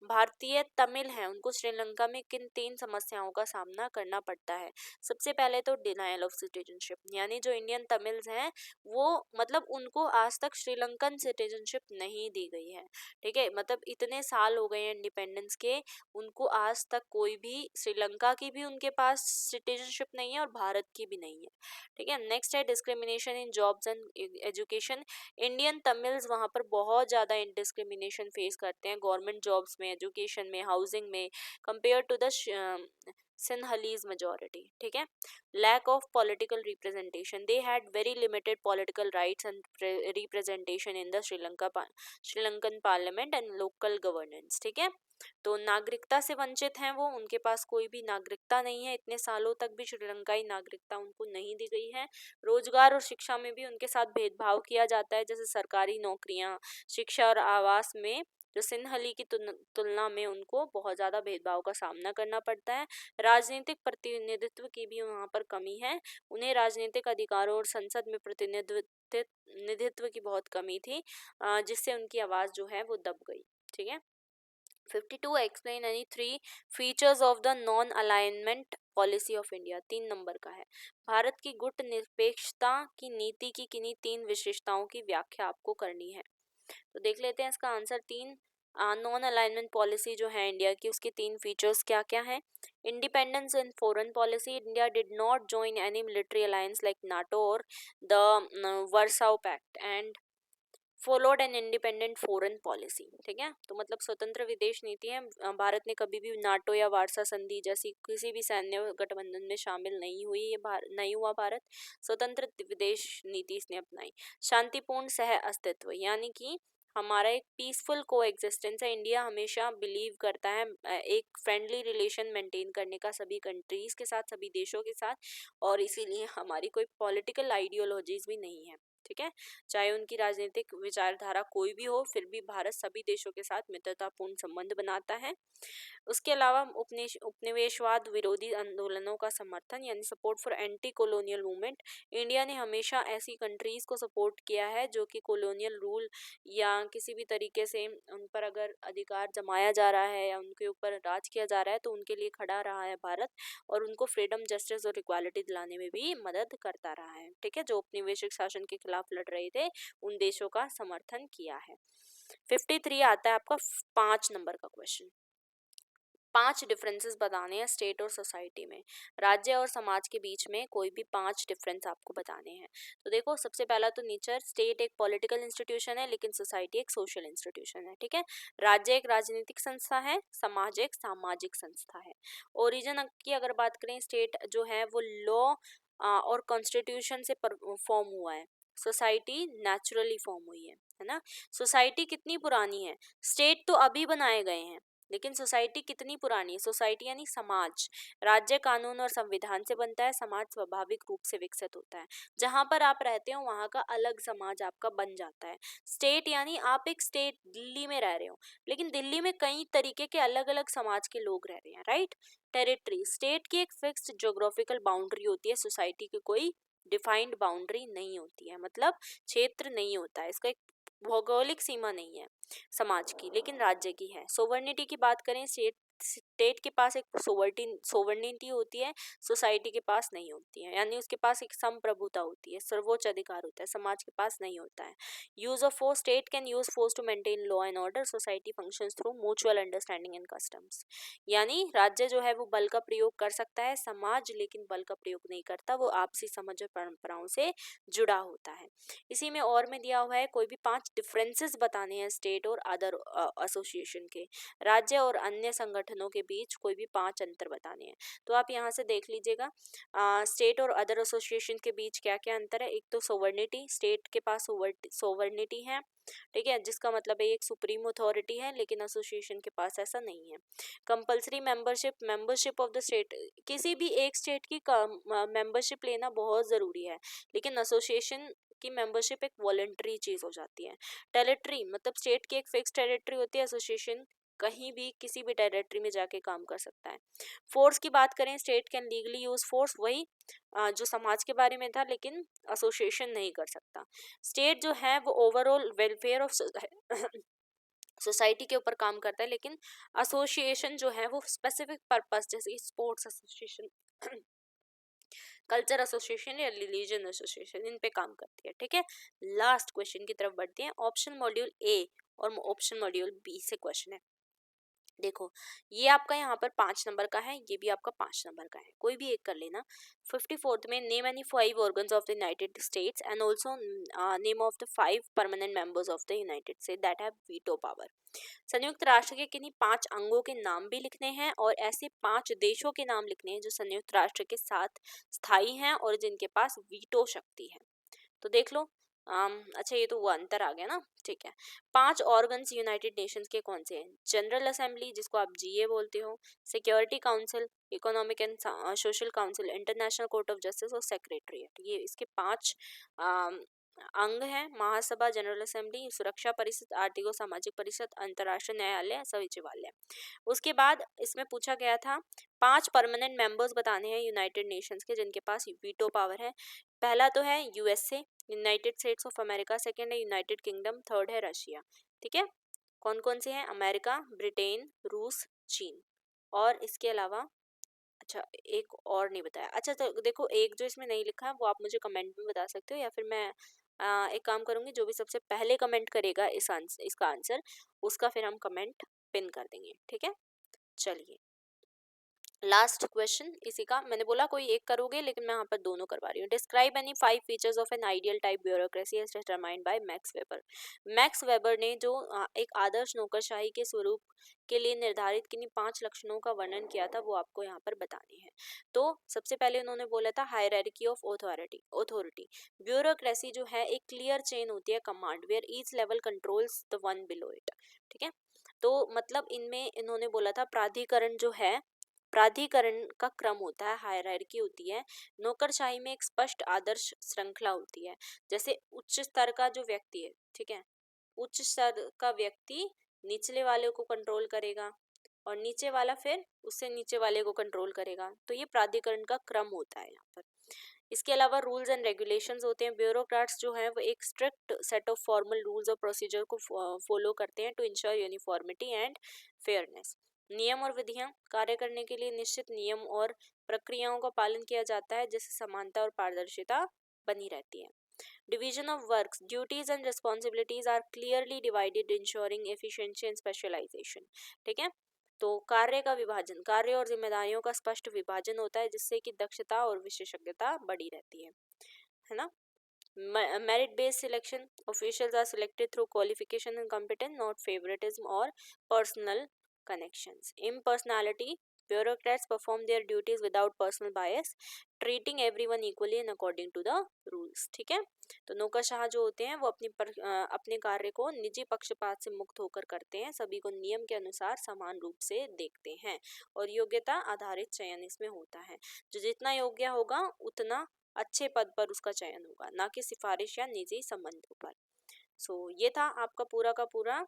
भारतीय तमिल हैं उनको श्रीलंका में किन 3 समस्याओं का सामना करना पड़ता है। सबसे पहले तो डिनायल ऑफ सिटीजनशिप, यानी जो इंडियन तमिल्स हैं वो, मतलब उनको आज तक श्रीलंकन सिटीजनशिप नहीं दी गई है, ठीक है, मतलब इतने साल हो गए हैं इंडिपेंडेंस के, उनको आज तक कोई भी श्रीलंका की भी उनके पास सिटीजनशिप नहीं है और भारत की भी नहीं है, ठीक है। नेक्स्ट है discrimination in jobs and education. Indian Tamils वहाँ पर बहुत ज़्यादा डिस्क्रिमिनेशन फेस करते हैं गवर्नमेंट जॉब्स में, एजुकेशन में, हाउसिंग में, compare to the Sinhalese majority, ठीक है। Lack of political representation, they had very limited political rights and representation in the Sri Lankan parliament and local governance, ठीक है। तो नागरिकता से वंचित हैं वो, उनके पास कोई भी नागरिकता नहीं है, इतने सालों तक भी श्रीलंकाई नागरिकता उनको नहीं दी गई है। रोजगार और शिक्षा में भी उनके साथ भेदभाव किया जाता है, जैसे सरकारी नौकरियां, शिक्षा और आवास में जो सिंहली की तुलना में उनको बहुत ज़्यादा भेदभाव का सामना करना पड़ता है। राजनीतिक प्रतिनिधित्व की भी वहाँ पर कमी है, उन्हें राजनीतिक अधिकारों और संसद में प्रतिनिधित्व की बहुत कमी थी, जिससे उनकी आवाज़ जो है वो दब गई, ठीक है। 52, explain any 3 features of the non alignment policy of India, 3 number का है। भारत की गुट निरपेक्षता की नीति की किन्हीं 3 विशेषताओं की व्याख्या आपको करनी है। तो देख लेते हैं इसका आंसर। 3 नॉन अलाइनमेंट पॉलिसी जो है इंडिया की, उसके 3 फीचर्स क्या क्या हैं। Independence in foreign policy, India did not join any military alliance like NATO और the Warsaw pact, and followed an independent foreign policy, ठीक है। तो मतलब स्वतंत्र विदेश नीति है। भारत ने कभी भी नाटो या वार्सा संधि जैसी किसी भी सैन्य गठबंधन में शामिल नहीं हुई, ये नहीं हुआ भारत। स्वतंत्र विदेश नीति इसने अपनाई। शांतिपूर्ण सह अस्तित्व, यानी कि हमारा एक पीसफुल को एग्जिस्टेंस है। इंडिया हमेशा बिलीव करता है एक फ्रेंडली रिलेशन मेंटेन करने का सभी कंट्रीज के साथ, सभी देशों के साथ, और इसीलिए हमारी कोई पॉलिटिकल आइडियोलॉजीज भी नहीं है, ठीक है। चाहे उनकी राजनीतिक विचारधारा कोई भी हो, फिर भी भारत सभी देशों के साथ मित्रतापूर्ण संबंध बनाता है। उसके अलावा उपनिवेशवाद विरोधी आंदोलनों का समर्थन, यानी support for anti colonial movement. India ने हमेशा ऐसी कंट्रीज को सपोर्ट किया है जो कि कॉलोनियल रूल या किसी भी तरीके से उन पर अगर अधिकार जमाया जा रहा है या उनके ऊपर राज किया जा रहा है, तो उनके लिए खड़ा रहा है भारत, और उनको फ्रीडम, जस्टिस और इक्वालिटी दिलाने में भी मदद करता रहा है, ठीक है। जो उपनिवेशिक शासन के खिलाफ लड़ रहे थे, उन देशों का समर्थन किया है। 53 आता है आपका 5 नंबर का क्वेश्चन। 5 डिफरेंसेस बताने हैं स्टेट और सोसाइटी में। राज्य और समाज के बीच में कोई भी 5 डिफरेंस आपको बताने हैं। तो देखो, सबसे पहला तो नेचर। स्टेट एक पॉलिटिकल इंस्टीट्यूशन है, लेकिन सोसाइटी एक सोशल इंस्टीट्यूशन है, ठीक है। राज्य एक राजनीतिक संस्था है, समाज एक सामाजिक संस्था है। ओरिजिन की अगर बात करें, स्टेट जो है वो लॉ और कॉन्स्टिट्यूशन से फॉर्म हुआ है। सोसाइटी नेचुरली फॉर्म हुई है ना। सोसाइटी कितनी पुरानी है? स्टेट तो अभी बनाए गए हैं, लेकिन सोसाइटी कितनी पुरानी है? सोसाइटी यानी समाज। राज्य कानून और संविधान से बनता है, समाज स्वाभाविक रूप से विकसित होता है। जहां पर आप रहते हो वहां का अलग समाज आपका बन जाता है। स्टेट यानी आप एक स्टेट दिल्ली में रह रहे हो, लेकिन दिल्ली में कई तरीके के अलग अलग समाज के लोग रह रहे हैं, राइट। टेरिटरी, स्टेट की एक फिक्स्ड ज्योग्राफिकल बाउंड्री होती है, सोसाइटी की कोई डिफाइंड बाउंड्री नहीं होती है, मतलब क्षेत्र नहीं होता है, इसका एक भौगोलिक सीमा नहीं है समाज की, लेकिन राज्य की है। सोवर्निटी की बात करें, स्टेट के पास एक सोवर्निटी होती है, सोसाइटी के पास नहीं होती है, यानी उसके पास एक संप्रभुता होती है, सर्वोच्च अधिकार होता है, समाज के पास नहीं होता है। Use of force, state can use force to maintain law and order, society functions through mutual understanding and customs. यानी राज्य जो है वो बल का प्रयोग कर सकता है, समाज लेकिन बल का प्रयोग नहीं करता, वो आपसी समझ और परंपराओं से जुड़ा होता है। इसी में और में दिया हुआ है, कोई भी 5 डिफरेंसेस बताने हैं स्टेट और अदर एसोसिएशन के। राज्य और अन्य संगठनों के बीच कोई भी 5 अंतर बताने हैं। तो आप यहाँ से देख लीजिएगा, स्टेट और अदर एसोसिएशन के बीच क्या क्या अंतर है। एक तो सोवर्निटी, स्टेट के पास सोवर्निटी है, ठीक है, जिसका मतलब है एक सुप्रीम अथॉरिटी है, लेकिन एसोसिएशन के पास ऐसा नहीं है। Compulsory membership, membership of the state, किसी भी एक स्टेट की मेंबरशिप लेना बहुत ज़रूरी है, लेकिन एसोसिएशन की मेंबरशिप एक वॉलंटरी चीज़ हो जाती है। टेरिटरी मतलब स्टेट की एक फिक्स टेरिटरी होती है, एसोसिएशन कहीं भी किसी भी टेरिटरी में जाके काम कर सकता है। फोर्स की बात करें, state can legally use force, वही जो समाज के बारे में था, लेकिन एसोसिएशन नहीं कर सकता। स्टेट जो है वो ओवरऑल वेलफेयर ऑफ सोसाइटी के ऊपर काम करता है, लेकिन एसोसिएशन जो है वो स्पेसिफिक पर्पस, जैसे स्पोर्ट्स एसोसिएशन, कल्चर एसोसिएशन या रिलीजन एसोसिएशन, इन पे काम करती है, ठीक है। लास्ट क्वेश्चन की तरफ बढ़ते हैं। ऑप्शन मॉड्यूल ए और ऑप्शन मॉड्यूल बी से क्वेश्चन है। देखो, ये आपका यहाँ पर 5 नंबर का है, ये भी आपका 5 नंबर का है, कोई भी एक कर लेना। 54th में, name any 5 organs of the United states and also name of the 5 permanent members of the United state that have veto power. संयुक्त राष्ट्र के किन्हीं 5 अंगों के नाम भी लिखने हैं, और ऐसे 5 देशों के नाम लिखने हैं जो संयुक्त राष्ट्र के साथ स्थायी हैं और जिनके पास वीटो शक्ति है। तो देख लो, अच्छा ये तो वो अंतर आ गया ना, ठीक है। 5 ऑर्गन्स यूनाइटेड नेशंस के कौन से हैं? जनरल असेंबली, जिसको आप जीए बोलते हो, security council, economic and social council, international court of justice और सेक्रेटरीट, ये इसके 5 अंग हैं। महासभा, जनरल असेंबली, सुरक्षा परिषद, आर्थिक और सामाजिक परिषद, अंतर्राष्ट्रीय न्यायालय, सचिवालय। उसके बाद इसमें पूछा गया था 5 परमानेंट मेंबर्स बताने हैं यूनाइटेड नेशंस के जिनके पास वीटो पावर है। पहला तो है USA, United states of America, second है यूनाइटेड किंगडम, थर्ड है रशिया, ठीक है। कौन कौन से हैं? अमेरिका, ब्रिटेन, रूस, चीन, और इसके अलावा अच्छा एक और नहीं बताया। अच्छा तो देखो, एक जो इसमें नहीं लिखा है वो आप मुझे कमेंट में बता सकते हो, या फिर मैं एक काम करूंगी, जो भी सबसे पहले कमेंट करेगा इसका आंसर, उसका फिर हम कमेंट पिन कर देंगे, ठीक है। चलिए, लास्ट क्वेश्चन इसी का, मैंने बोला कोई एक करोगे लेकिन मैं यहाँ पर दोनों करवा रही हूँ। Describe any 5 features of an ideal type bureaucracy as determined by Max Weber. Max Weber ने जो एक आदर्श नौकरशाही के स्वरूप के लिए निर्धारित किन्हीं 5 लक्षणों का वर्णन किया था वो आपको यहाँ पर बताने हैं। तो सबसे पहले उन्होंने बोला था हायरार्की ऑफ ऑथोरिटी। ब्यूरोक्रेसी जो है एक क्लियर चेन होती है command where each level controls the one below it. ठीक है, तो मतलब इनमें इन्होंने बोला था प्राधिकरण जो है, प्राधिकरण का क्रम होता है, हायरार्की होती है। नौकरशाही में एक स्पष्ट आदर्श श्रृंखला होती है। जैसे उच्च स्तर का जो व्यक्ति है, ठीक है, उच्च स्तर का व्यक्ति निचले वाले को कंट्रोल करेगा और नीचे वाला फिर उससे नीचे वाले को कंट्रोल करेगा। तो ये प्राधिकरण का क्रम होता है यहाँ पर। इसके अलावा रूल्स एंड रेगुलेशंस होते हैं। ब्यूरोक्रेट्स जो है वो एक strict set of formal rules और प्रोसीजर को फॉलो करते हैं to ensure uniformity and fairness. नियम और विधियां, कार्य करने के लिए निश्चित नियम और प्रक्रियाओं का पालन किया जाता है जिससे समानता और पारदर्शिता बनी रहती है। Division of works, duties and responsibilities are clearly divided ensuring efficiency and specialisation. ठीक है, तो कार्य का विभाजन, कार्य और जिम्मेदारियों का स्पष्ट विभाजन होता है जिससे कि दक्षता और विशेषज्ञता बढ़ी रहती है ना। merit based selection, officials are selected through qualification and competence, not favoritism or personal connections. Impersonality, bureaucrats perform their duties without personal bias, treating everyone equally and according to the rules. ठीक है, तो नौकरशाह जो होते हैं वो अपने कार्य को निजी पक्षपात से मुक्त होकर करते हैं, सभी को नियम के अनुसार समान रूप से देखते हैं और योग्यता आधारित चयन इसमें होता है। जो जितना योग्य होगा उतना अच्छे पद पर उसका चयन होगा, ना कि सिफारिश या निजी संबंधों पर। ये था आपका पूरा का पूरा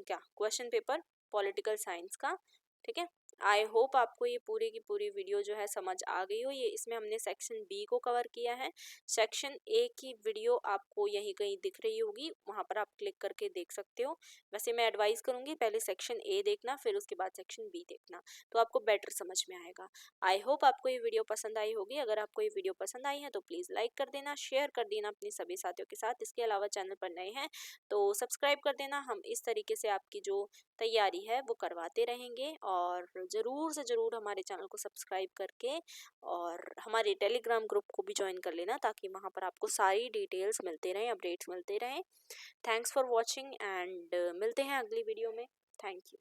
क्या क्वेश्चन पेपर पॉलिटिकल साइंस का। ठीक है, आई होप आपको ये पूरी की पूरी वीडियो जो है समझ आ गई हो। ये इसमें हमने सेक्शन बी को कवर किया है। सेक्शन ए की वीडियो आपको यहीं कहीं दिख रही होगी, वहाँ पर आप क्लिक करके देख सकते हो। वैसे मैं एडवाइस करूँगी पहले सेक्शन ए देखना फिर उसके बाद सेक्शन बी देखना, तो आपको बेटर समझ में आएगा। आई होप आपको ये वीडियो पसंद आई होगी। अगर आपको ये वीडियो पसंद आई है तो प्लीज़ लाइक कर देना, शेयर कर देना अपने सभी साथियों के साथ। इसके अलावा चैनल पर नए हैं तो सब्सक्राइब कर देना। हम इस तरीके से आपकी जो तैयारी है वो करवाते रहेंगे और ज़रूर से ज़रूर हमारे चैनल को सब्सक्राइब करके और हमारे टेलीग्राम ग्रुप को भी ज्वाइन कर लेना ताकि वहाँ पर आपको सारी डिटेल्स मिलते रहें, अपडेट्स मिलते रहें। थैंक्स फॉर वॉचिंग एंड मिलते हैं अगली वीडियो में। Thank you.